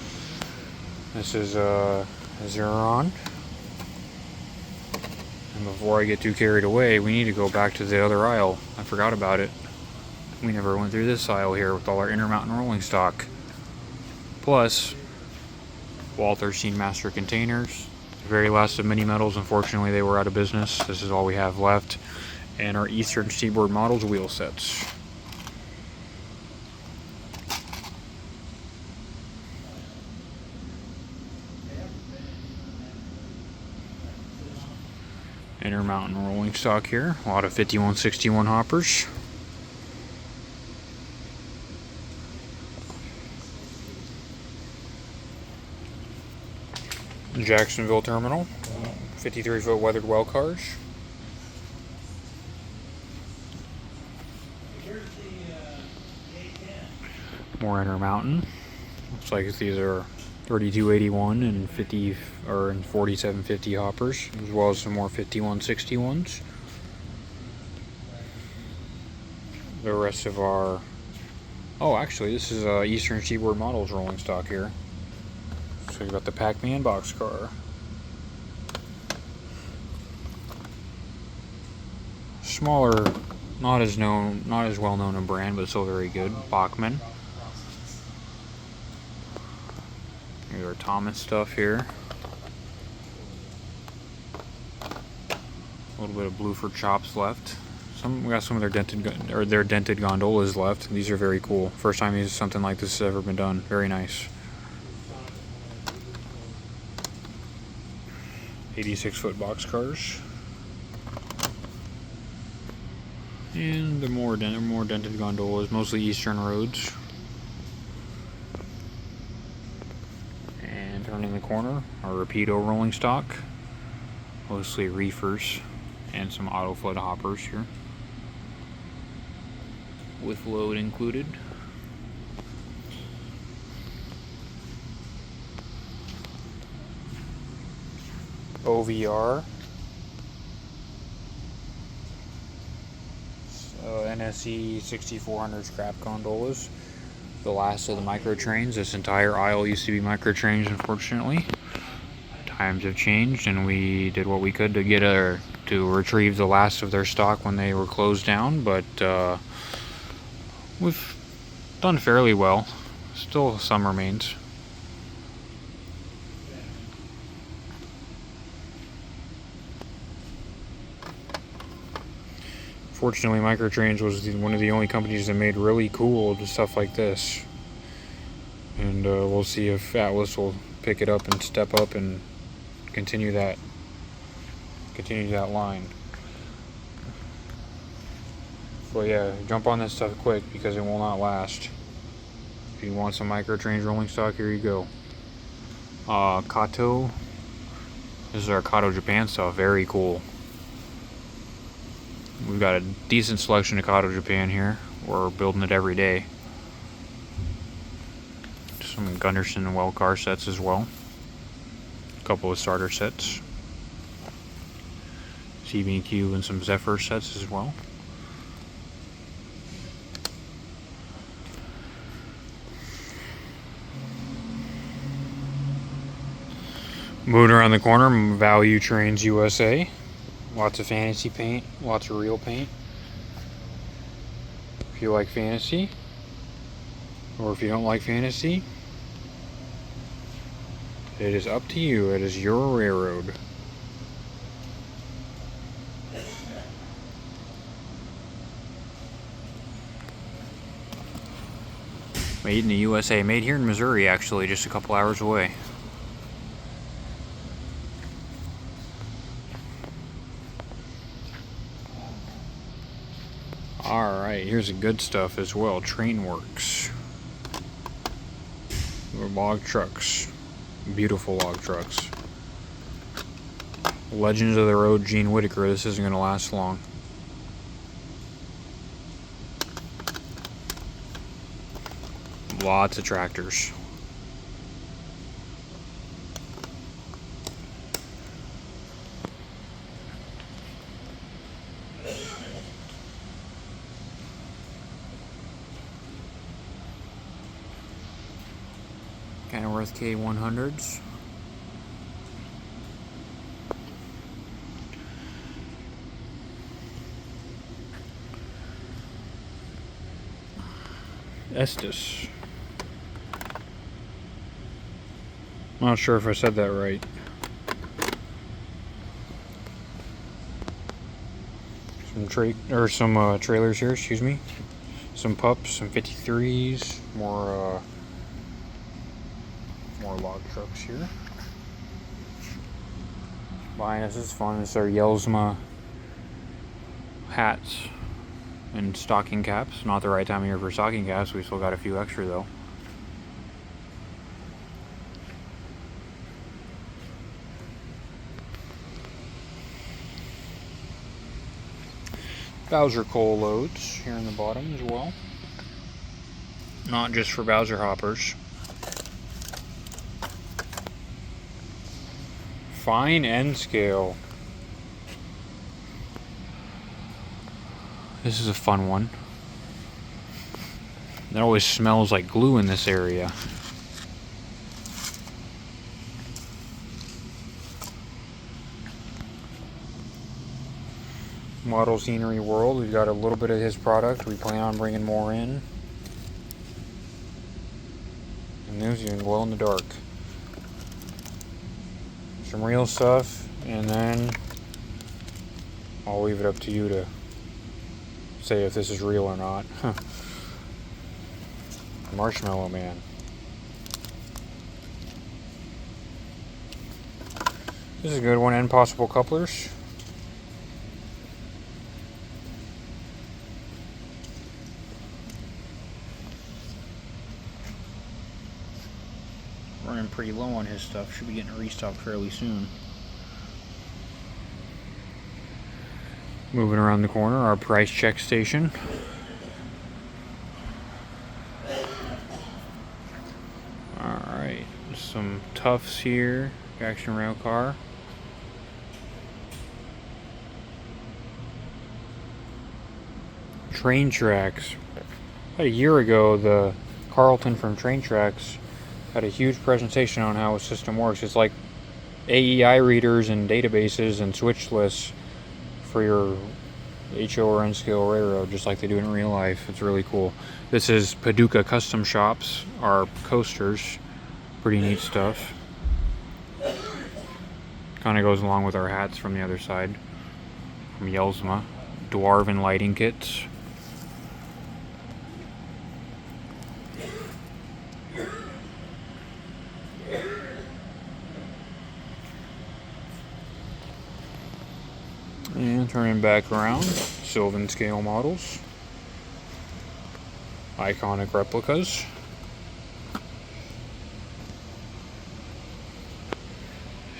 This is a Zeron. And before I get too carried away, we need to go back to the other aisle. I forgot about it. We never went through this aisle here with all our Intermountain rolling stock. Plus, Walther Scene Master containers. The very last of Mini Metals, unfortunately they were out of business. This is all we have left. And our Eastern Seaboard Models wheel sets. Intermountain rolling stock here. A lot of 5161 hoppers. Jacksonville Terminal. 53-foot weathered well cars. More Intermountain. Looks like these are 3281 and 50 or and 4750 hoppers, as well as some more 5161s. The rest of our actually this is Eastern Seaboard Models rolling stock here. So we've got the Pac-Man boxcar, smaller Not as well known a brand, but still very good. Bachman. Here's our Thomas stuff here. A little bit of Blueford chops left. We got some of their dented gondolas left. These are very cool. First time something like this has ever been done. Very nice. 86-foot boxcars. And the more dented gondolas, mostly Eastern roads. And turning the corner, our Rapido rolling stock. Mostly reefers and some auto flood hoppers here, with load included. OVR. NSE 6400 scrap gondolas. The last of the micro trains. This entire aisle used to be micro trains, unfortunately. Times have changed, and we did what we could to retrieve the last of their stock when they were closed down, but we've done fairly well. Still some remains. Fortunately, Microtrains was one of the only companies that made really cool stuff like this, and we'll see if Atlas will pick it up and step up and continue that line. But yeah, jump on this stuff quick because it will not last. If you want some Microtrains rolling stock, here you go. Kato. This is our Kato Japan stuff. Very cool. We've got a decent selection of Kato Japan here. We're building it every day. Some Gunderson and Wellcar sets as well. A couple of starter sets. CB&Q and some Zephyr sets as well. Moving around the corner, Value Trains USA. Lots of fantasy paint, lots of real paint. If you like fantasy, or if you don't like fantasy, it is up to you. It is your railroad. Made in the USA. Made here in Missouri, actually, just a couple hours away. Alright, here's the good stuff as well. Trainworks. Log trucks. Beautiful log trucks. Legends of the Road, Gene Whitaker. This isn't going to last long. Lots of tractors. Kenworth K100s. Estes. I'm not sure if I said that right. Some trailers here, excuse me. Some pups, some 53s, more log trucks here. Behind us is fun. This is our Yelsma hats and stocking caps. Not the right time of year for stocking caps. We still got a few extra though. Bowser coal loads here in the bottom as well. Not just for Bowser hoppers. Fine end scale. This is a fun one. It always smells like glue in this area. Model Scenery World. We've got a little bit of his product. We plan on bringing more in. And there's you can glow in the dark. Some real stuff, and then I'll leave it up to you to say if this is real or not. Marshmallow Man. This is a good one. Impossible couplers. Running pretty low on his stuff. Should be getting a restock fairly soon. Moving around the corner, our price check station. Alright, some Tufts here. Action rail car. Train Tracks. About a year ago, the Carlton from Train Tracks had a huge presentation on how a system works. It's like AEI readers and databases and switch lists for your HO or N-scale railroad, just like they do in real life. It's really cool. This is Paducah Custom Shops, our coasters. Pretty neat stuff. Kind of goes along with our hats from the other side. From Yelsma. Dwarven lighting kits. And turning back around, Sylvan scale models, iconic replicas,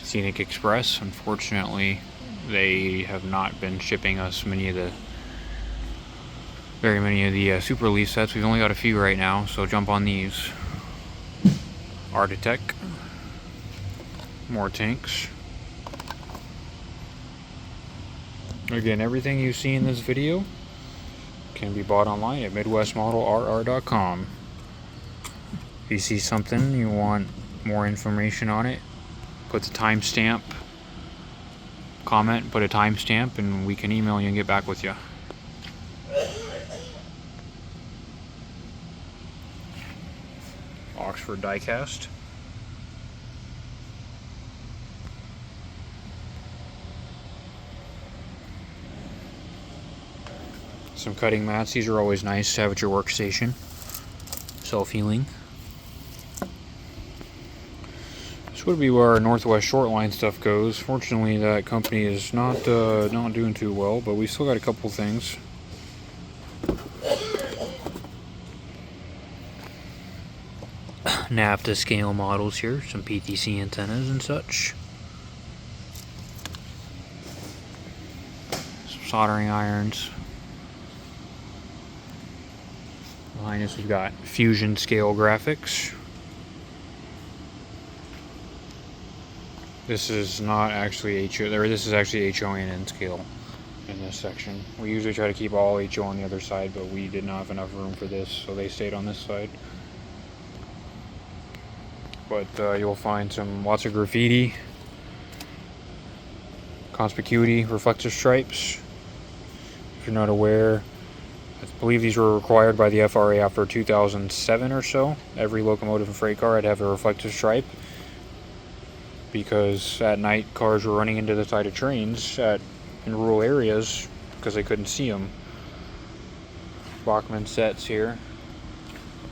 Scenic Express. Unfortunately, they have not been shipping us very many of the Super Leaf sets. We've only got a few right now, so jump on these. Architect, more tanks. Again, everything you see in this video can be bought online at MidwestModelRR.com. If you see something, you want more information on it, put the timestamp, comment, put a timestamp, and we can email you and get back with you. Oxford diecast. Some cutting mats. These are always nice to have at your workstation. Self-healing. This would be where our Northwest Shortline stuff goes. Fortunately, that company is not doing too well, but we still got a couple things. NAFTA scale models here. Some PTC antennas and such. Some soldering irons. Behind us we've got Fusion scale graphics. This is not actually HO, this is actually HO and N scale in this section. We usually try to keep all HO on the other side, but we did not have enough room for this, so they stayed on this side. But you'll find lots of graffiti, conspicuity, reflective stripes. If you're not aware, I believe these were required by the FRA after 2007 or so. Every locomotive and freight car had to have a reflective stripe, because at night cars were running into the side of trains in rural areas because they couldn't see them. Bachmann sets here.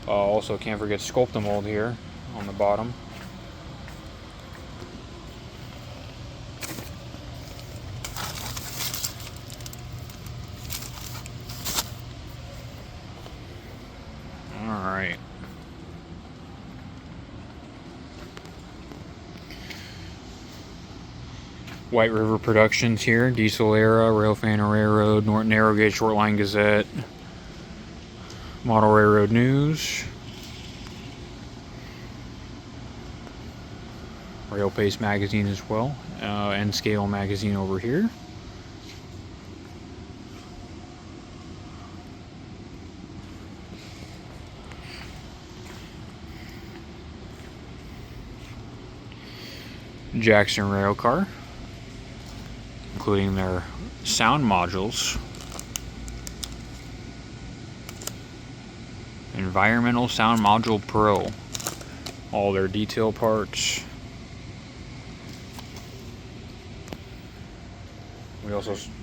Also can't forget Sculptamold here on the bottom. Alright. White River Productions here, Diesel Era, Railfan Railroad, Narrow Gauge Shortline Gazette, Model Railroad News, Rail Pace magazine as well, and Scale magazine over here. Jackson Railcar. including their sound modules, Environmental Sound Module Pro, all their detail parts.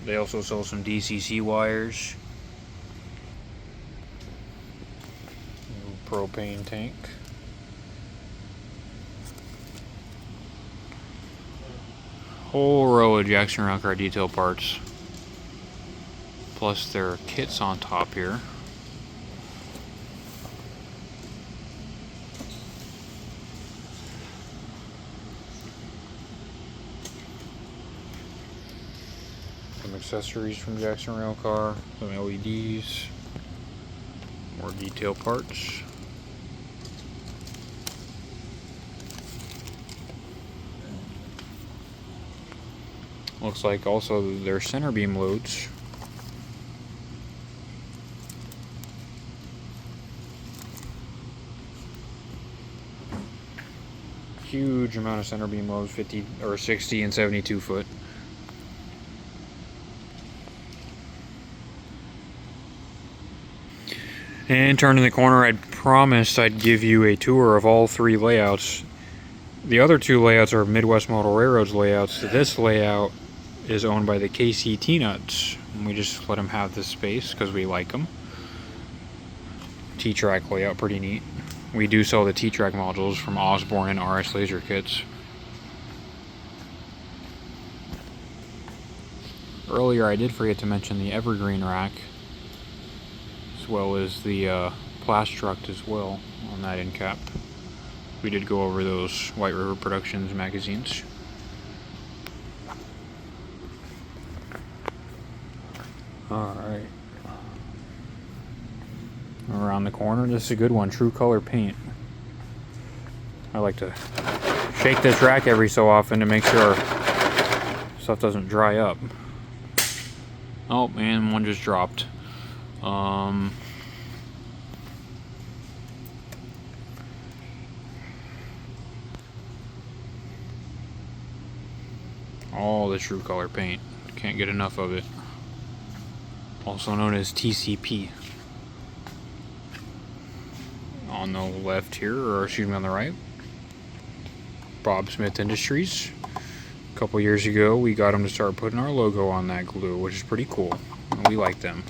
They also sell some DCC wires, propane tank, whole row of Jackson Railcar detail parts, plus their kits on top here. Some accessories from Jackson Railcar, some LEDs, more detail parts. Looks like also their center beam loads. Huge amount of center beam loads, 50 or 60 and 72 foot. And turning the corner, I promised I'd give you a tour of all three layouts. The other two layouts are Midwest Model Railroad's layouts. This layout is owned by the KC Nuts. We just let them have this space because we like them. T-Track layout, pretty neat. We do sell the T-Track modules from Osborne and RS Laser Kits. Earlier I did forget to mention the Evergreen rack, as well as the Plastruct as well on that end cap. We did go over those White River Productions magazines. Alright. Around the corner, this is a good one, True Color Paint. I like to shake this rack every so often to make sure stuff doesn't dry up. Oh man, one just dropped. All the True Color Paint. Can't get enough of it. Also known as TCP. On the left here, or excuse me, on the right, Bob Smith Industries. A couple years ago, we got them to start putting our logo on that glue, which is pretty cool. And we like them.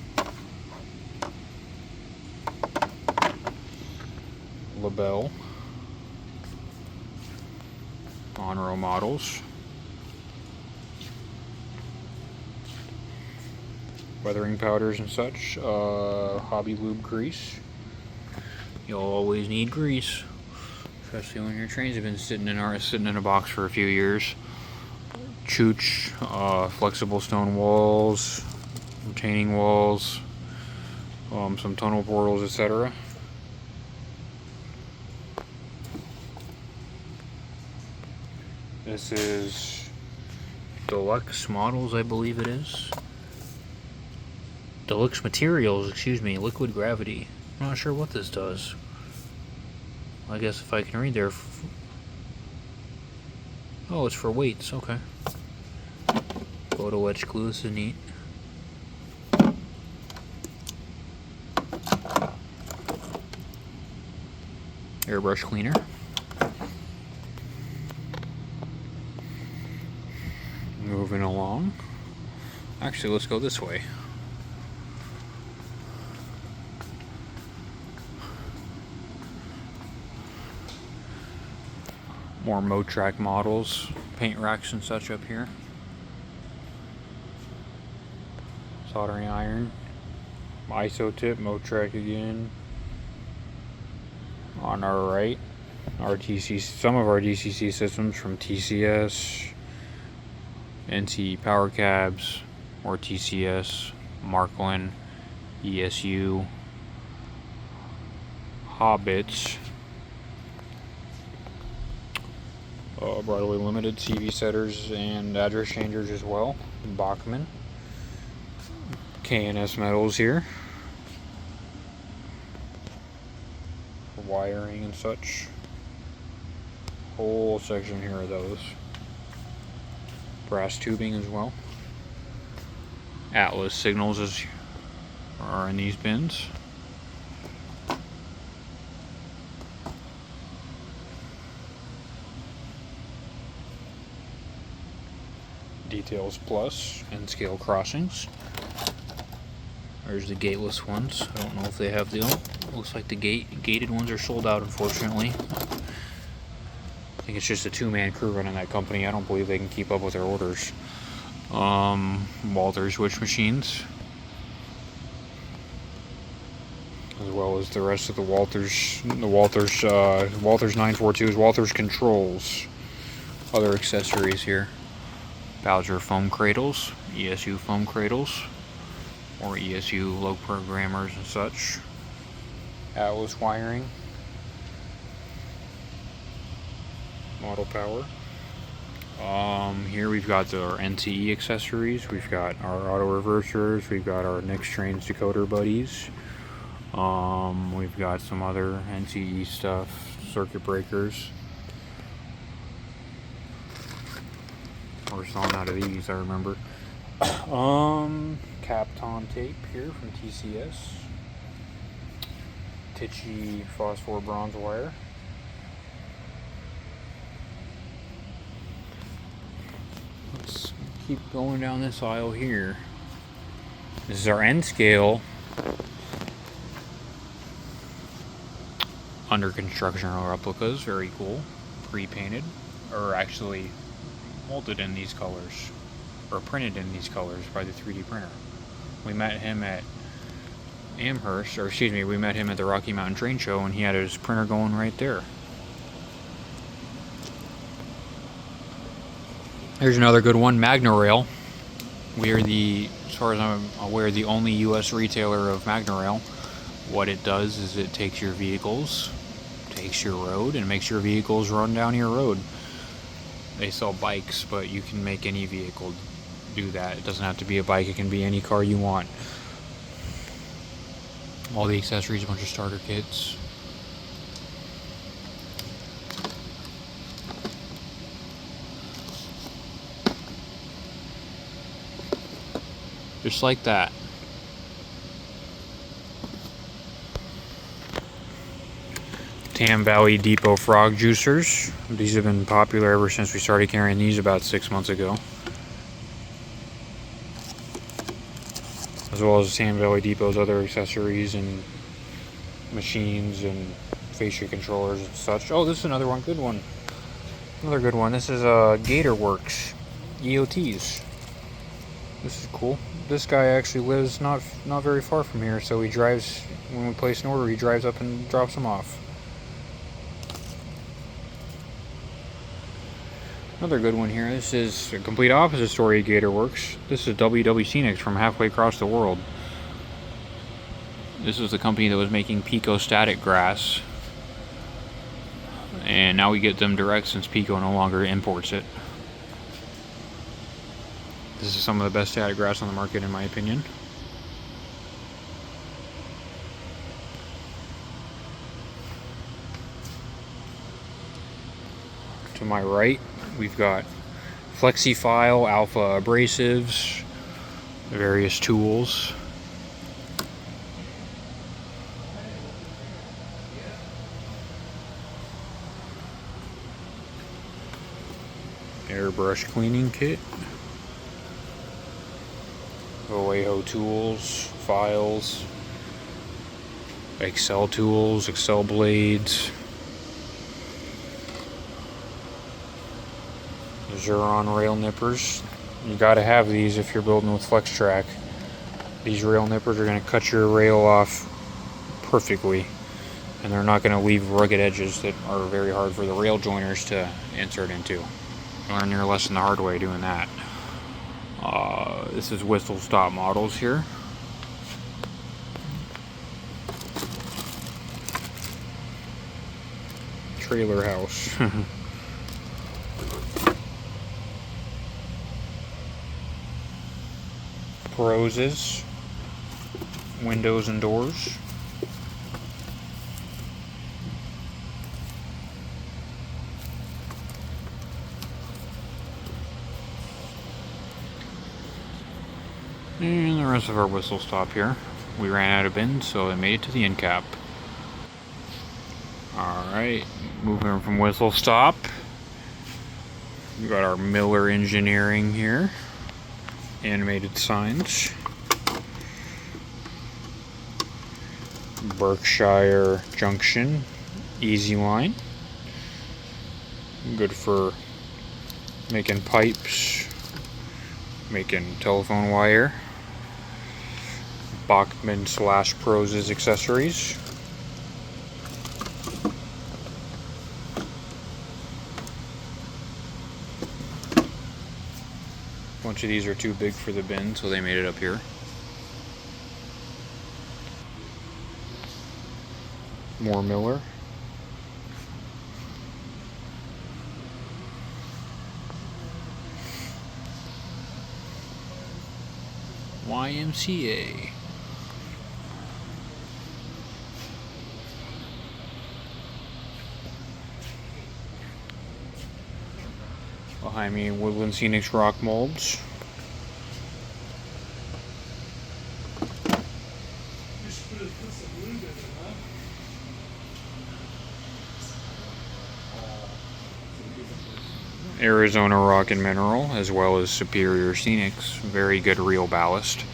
LaBelle. On-row models. Weathering powders and such. Hobby Lube grease. You'll always need grease, especially when your trains have been sitting in a box for a few years. Chooch, flexible stone walls, retaining walls, some tunnel portals, etc. This is Deluxe Models, I believe it is. Deluxe Materials, excuse me, Liquid Gravity. I'm not sure what this does. I guess if I can read there. Oh, it's for weights, okay. Photo etch glue, this is neat. Airbrush cleaner. Moving along. Actually, let's go this way. More Motrack models, paint racks and such up here. Soldering iron, ISO tip, Motrack again. On our right, some of our DCC systems from TCS, NC Power Cabs, or TCS, Marklin, ESU, Hobbits. Broadway Limited CV setters and address changers as well. Bachman. K&S metals here. For wiring and such. Whole section here of those. Brass tubing as well. Atlas signals are in these bins. Details Plus and scale crossings. There's the gateless ones. I don't know if they have the. Looks like the gated ones are sold out, unfortunately. I think it's just a two-man crew running that company. I don't believe they can keep up with their orders. Walther switch machines, as well as the rest of the Walters. The Walters 942s, Walters controls. Other accessories here. Bowser foam cradles, ESU foam cradles, or ESU low programmers and such. Atlas wiring. Model power. Here we've got our NCE accessories. We've got our auto reversers. We've got our Next Trains decoder buddies. We've got some other NCE stuff, circuit breakers. We're selling out of these, I remember. Kapton tape here from TCS. Tichy phosphor bronze wire. Let's keep going down this aisle here. This is our N scale under construction replicas. Very cool. Pre-painted, or actually molded in these colors, or printed in these colors by the 3D printer. We met him at Amherst, or excuse me, we met him at the Rocky Mountain Train Show, and he had his printer going right there. Here's another good one, Magna Rail. We are as far as I'm aware, the only U.S. retailer of Magna Rail. What it does is it takes your vehicles, takes your road, and makes your vehicles run down your road. They sell bikes, but you can make any vehicle do that. It doesn't have to be a bike, it can be any car you want. All the accessories, a bunch of starter kits. Just like that. Tam Valley Depot frog juicers. These have been popular ever since we started carrying these about 6 months ago. As well as Tam Valley Depot's other accessories and machines and fascia controllers and such. Oh, this is another one, good one. Another good one. This is Gatorworks EOTs. This is cool. This guy actually lives not very far from here, so he drives, when we place an order, he drives up and drops them off. Another good one here. This is a complete opposite story of Gatorworks. This is WW Scenics from halfway across the world. This is the company that was making Pico static grass. And now we get them direct since Pico no longer imports it. This is some of the best static grass on the market in my opinion. To my right, we've got FlexiFile, Alpha abrasives, various tools. Airbrush cleaning kit. Vallejo tools, files, Excel tools, Excel blades. Xuron rail nippers. You gotta have these if you're building with FlexTrack. These rail nippers are gonna cut your rail off perfectly, and they're not gonna leave rugged edges that are very hard for the rail joiners to insert into. Learn your lesson the hard way doing that. This is whistle stop models here. Trailer house. Roses, windows and doors. And the rest of our whistle stop here. We ran out of bins, so it made it to the end cap. Alright, moving from whistle stop. We got our Miller Engineering here. Animated signs. Berkshire Junction Easy Line. Good for making pipes, making telephone wire. Bachman / Pros' accessories. A bunch of these are too big for the bin, so they made it up here. More Miller. YMCA. Behind me, Woodland Scenics rock molds. Arizona Rock and Mineral, as well as Superior Scenics. Very good reel ballast.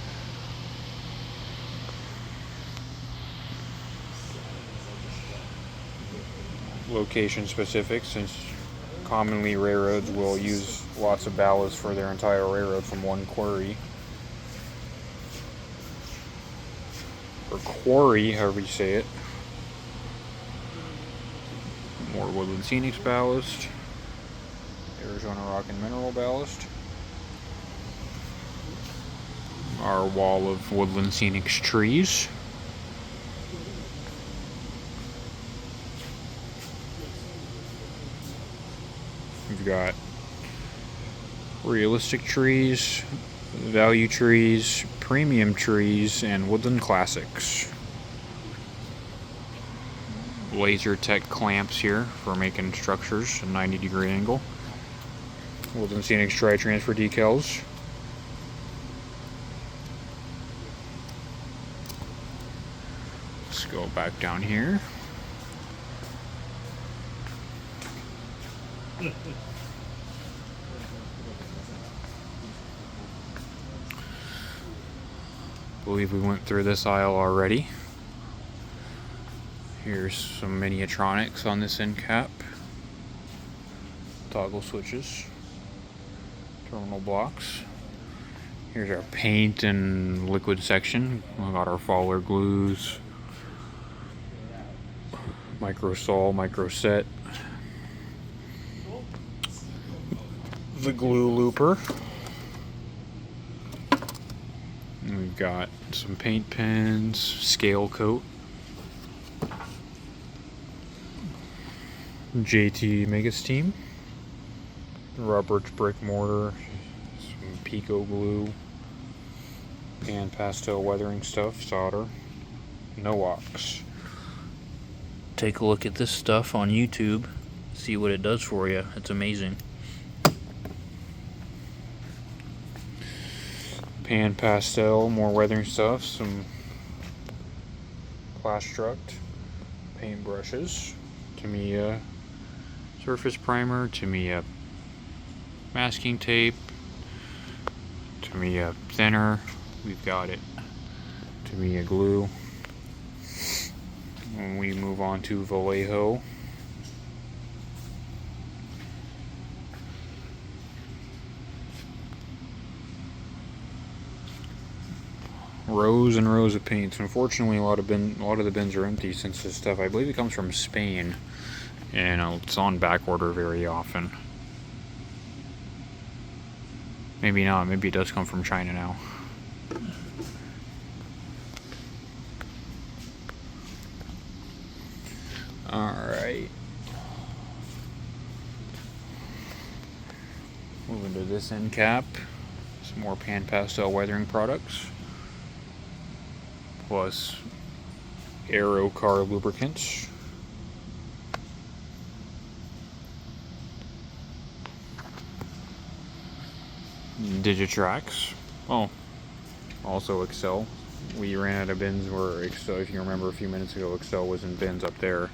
Location specific, since commonly railroads will use lots of ballast for their entire railroad from one quarry. Or quarry, however you say it. More Woodland Scenics ballast. Arizona Rock and Mineral ballast. Our wall of Woodland Scenics trees. We've got realistic trees, value trees, premium trees, and woodland classics. Laser tech clamps here for making structures at a 90-degree angle. Woodland Scenics tri-transfer decals. Let's go back down here. Believe we went through this aisle already. Here's some miniatronics on this end cap. Toggle switches. Terminal blocks. Here's our paint and liquid section. We got our Faller glues. Micro Sol, Micro Set. The glue looper. And we've got some paint pens, scale coat, JT Megasteam, Roberts brick mortar, some Pico glue, and pastel weathering stuff, solder, no ox. Take a look at this stuff on YouTube, see what it does for you. It's amazing. Pan pastel, more weathering stuff, some Plastruct paint brushes, Tamiya surface primer, Tamiya masking tape, Tamiya thinner, we've got it, Tamiya glue. When we move on to Vallejo, rows and rows of paints. Unfortunately, a lot of the bins are empty since this stuff, I believe it comes from Spain, and it's on back order very often. Maybe not. Maybe it does come from China now. Alright. Moving to this end cap. Some more pan pastel weathering products. Plus Aero car lubricants. Digitrax. Oh, Also Excel. We ran out of bins where Excel, if you remember a few minutes ago, Excel was in bins up there.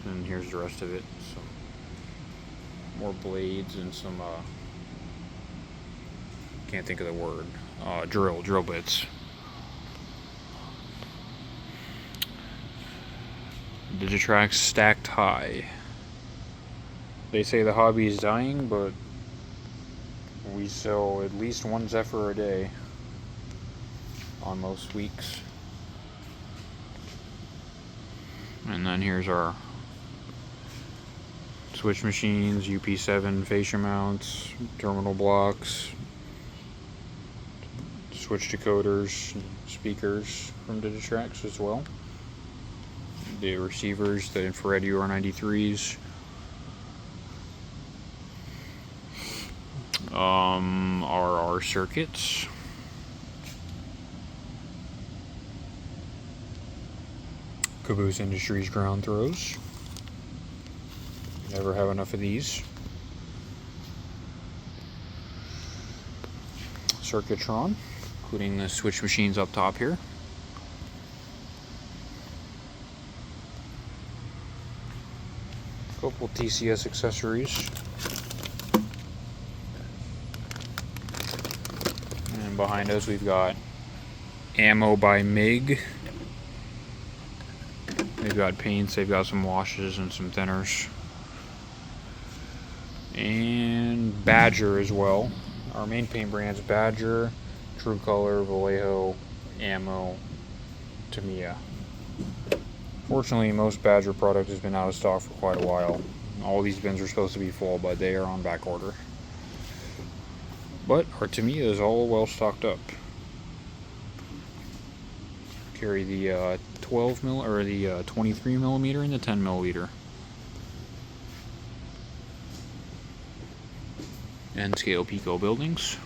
And here's the rest of it. Some more blades and some, can't think of the word, drill bits. Digitrax stacked high. They say the hobby is dying, but we sell at least one Zephyr a day on most weeks. And then here's our switch machines, UP7 fascia mounts, terminal blocks, switch decoders, speakers from Digitrax as well. The receivers, the infrared UR93s. Are our circuits. Caboose Industries ground throws. Never have enough of these. Circuitron, including the switch machines up top here. Couple TCS accessories. And behind us we've got Ammo by MIG. They've got paints, they've got some washes and some thinners. And Badger as well. Our main paint brands: Badger, True Color, Vallejo, Ammo, Tamiya. Fortunately, most Badger product has been out of stock for quite a while. All these bins are supposed to be full, but they are on back order. But our Tamiya is all well stocked up. Carry the 12 mil or the 23 millimeter and the 10 milliliter. And scale Pico buildings.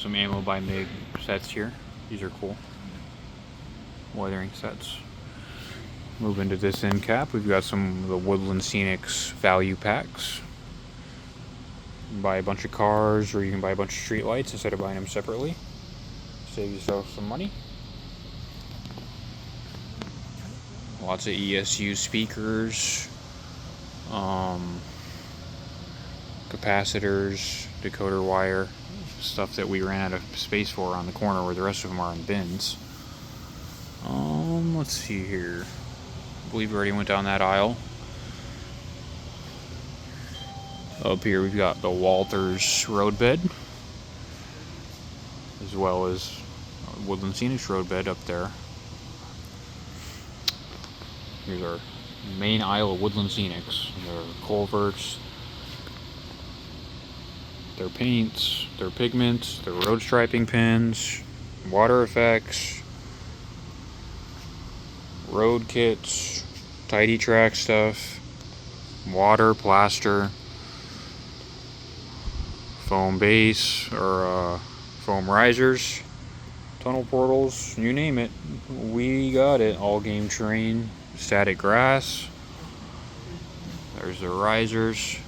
Some ammo by MIG sets here. These are cool. Weathering sets. Move into this end cap. We've got some of the Woodland Scenics value packs. You can buy a bunch of cars, or you can buy a bunch of street lights instead of buying them separately. Save yourself some money. Lots of ESU speakers, capacitors, decoder wire, stuff that we ran out of space for on the corner where the rest of them are in bins. Let's see here. I believe we already went down that aisle. Up here we've got the Walters road bed, as well as Woodland Scenics road bed up there. Here's our main aisle of Woodland Scenics. Their culverts, their paints, their pigments, their road striping pins, water effects, road kits, tidy track stuff, water, plaster, foam base or foam risers, tunnel portals, you name it, we got it. All game terrain, static grass. There's the risers.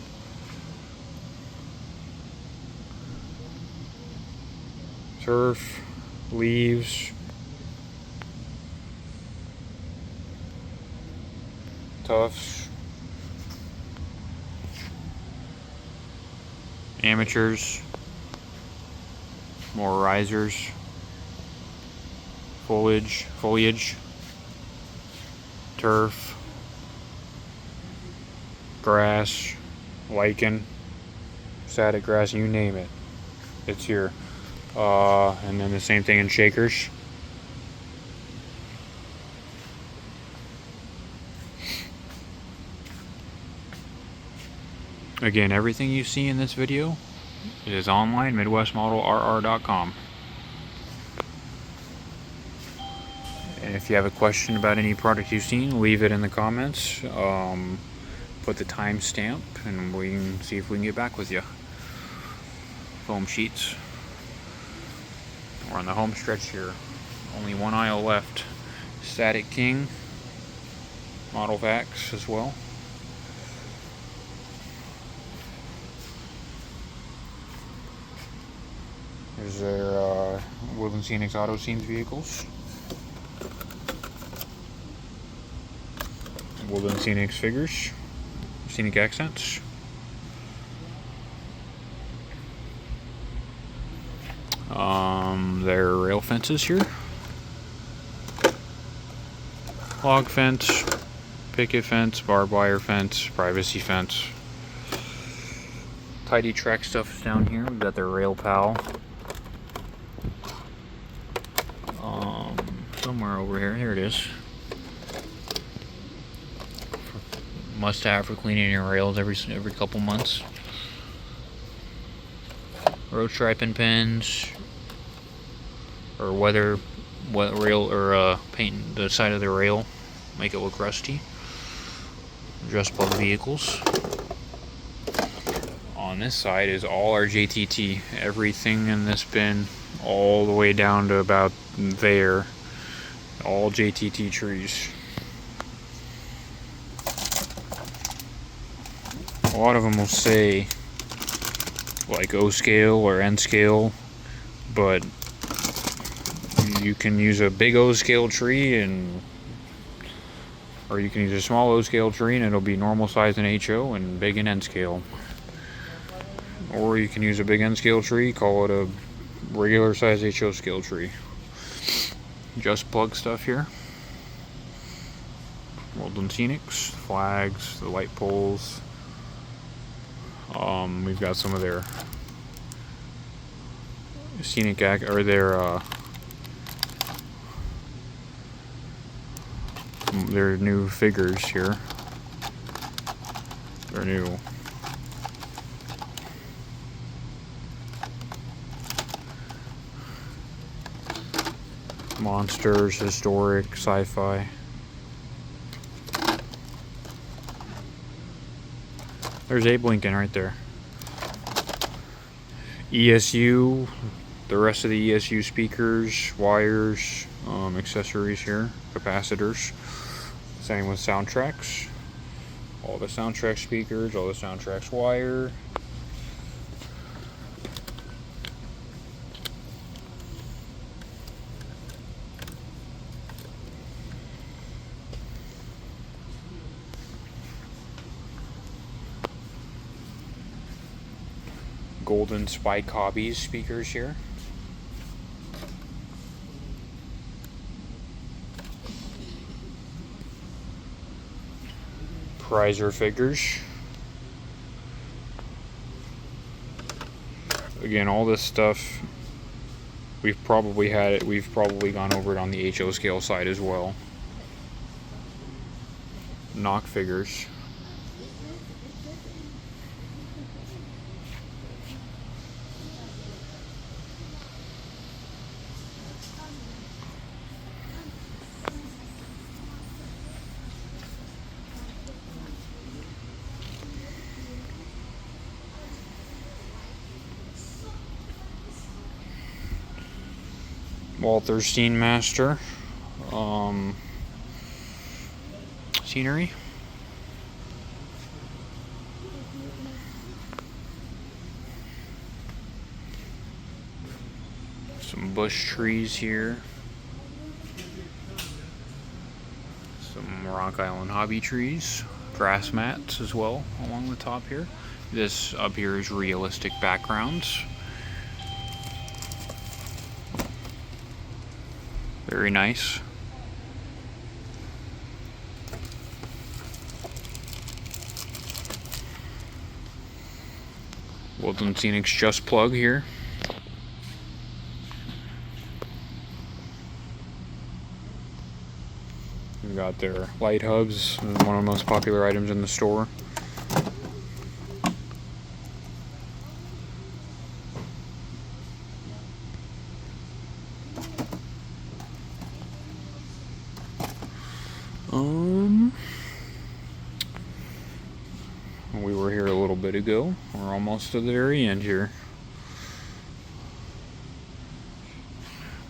Turf, leaves, tufts, amateurs, more risers, foliage, turf, grass, lichen, static grass, you name it, it's here. And then the same thing in shakers. Again, everything you see in this video is online, MidwestModelRR.com. And if you have a question about any product you've seen, leave it in the comments. Put the timestamp and we can see if we can get back with you. Foam sheets. We're on the home stretch here. Only one aisle left. Static King. Model Vax as well. There's their Woodland Scenics Auto Scenes vehicles. Woodland Scenics figures. Scenic Accents. Their rail fences here. Log fence, picket fence, barbed wire fence, privacy fence. Tidy track stuff is down here. We've got their rail pal. Somewhere over here. Here it is. Must have for cleaning your rails every couple months. Road striping pins, or what rail, or painting the side of the rail, make it look rusty. Just plug vehicles. On this side is all our JTT. Everything in this bin, all the way down to about there, all JTT trees. A lot of them will say like O scale or N scale, but you can use a big O scale tree or you can use a small O scale tree and it'll be normal size in HO and big in N scale. Or you can use a big N scale tree, call it a regular size HO scale tree. Just plug stuff here. Woodland Scenics, flags, the light poles. We've got some of their scenic or their new figures here. Their new monsters, historic, sci-fi. There's Abe Lincoln right there. ESU, the rest of the ESU speakers, wires, accessories here, capacitors. Same with soundtracks. All the soundtrack speakers, all the soundtracks wire. Golden Spike Hobbies speakers here. Prizer figures. Again, all this stuff, we've probably gone over it on the HO scale side as well. Knock figures. Walther Steenmaster scenery. Some bush trees here. Some Rock Island hobby trees. Grass mats as well along the top here. This up here is realistic backgrounds. Very nice. Woodland Scenics Just Plug here. We've got their light hubs, one of the most popular items in the store. We were here a little bit ago. We're almost to the very end here.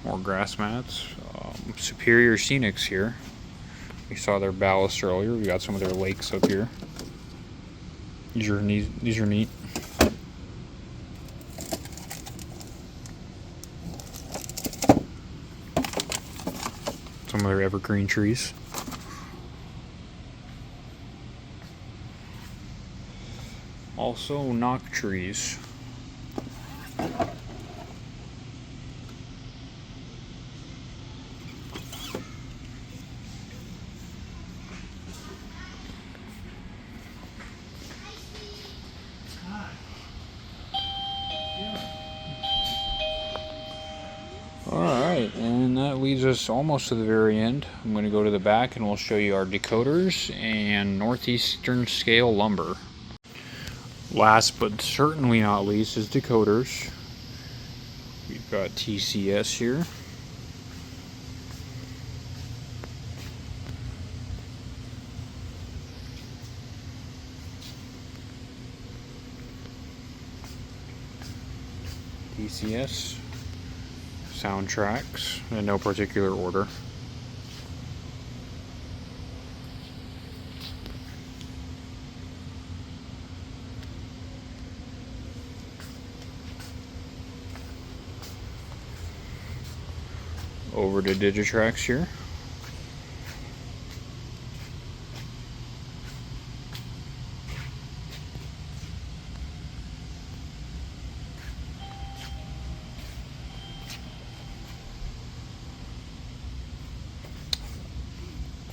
More grass mats. Superior Scenics here. We saw their ballast earlier. We got some of their lakes up here. These are neat. Some of their evergreen trees. Also knock trees. Alright, and that leads us almost to the very end. I'm going to go to the back and we'll show you our decoders and northeastern scale lumber. Last but certainly not least is decoders. We've got TCS here. TCS. Soundtracks in no particular order. Over to Digitrax here.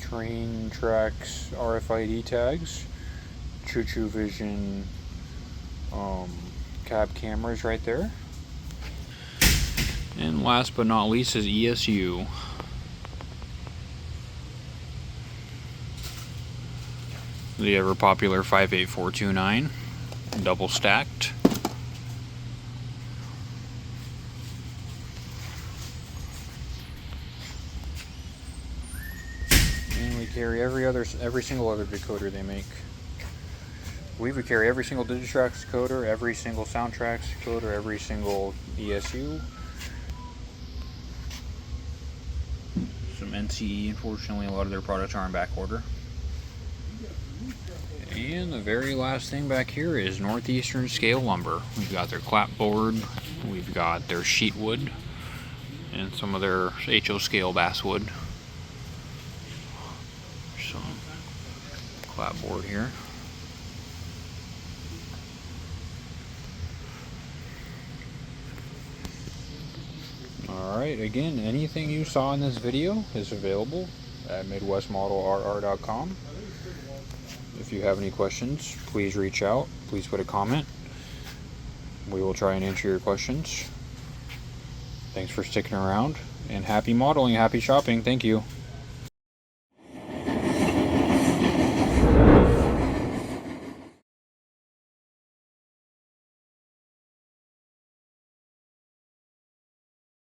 Train tracks RFID tags, Choo Vision cab cameras right there. And last but not least is ESU. The ever popular 58429, double stacked. And we carry every single other decoder they make. We would carry every single Digitrax decoder, every single Soundtrax decoder, every single ESU. Some NCE, unfortunately a lot of their products are in back order. And the very last thing back here is northeastern scale lumber. We've got their clapboard, we've got their sheet wood, and some of their HO scale basswood. Some clapboard here. Alright, again, anything you saw in this video is available at MidwestModelRR.com. If you have any questions, please reach out. Please put a comment. We will try and answer your questions. Thanks for sticking around, and happy modeling, happy shopping. Thank you.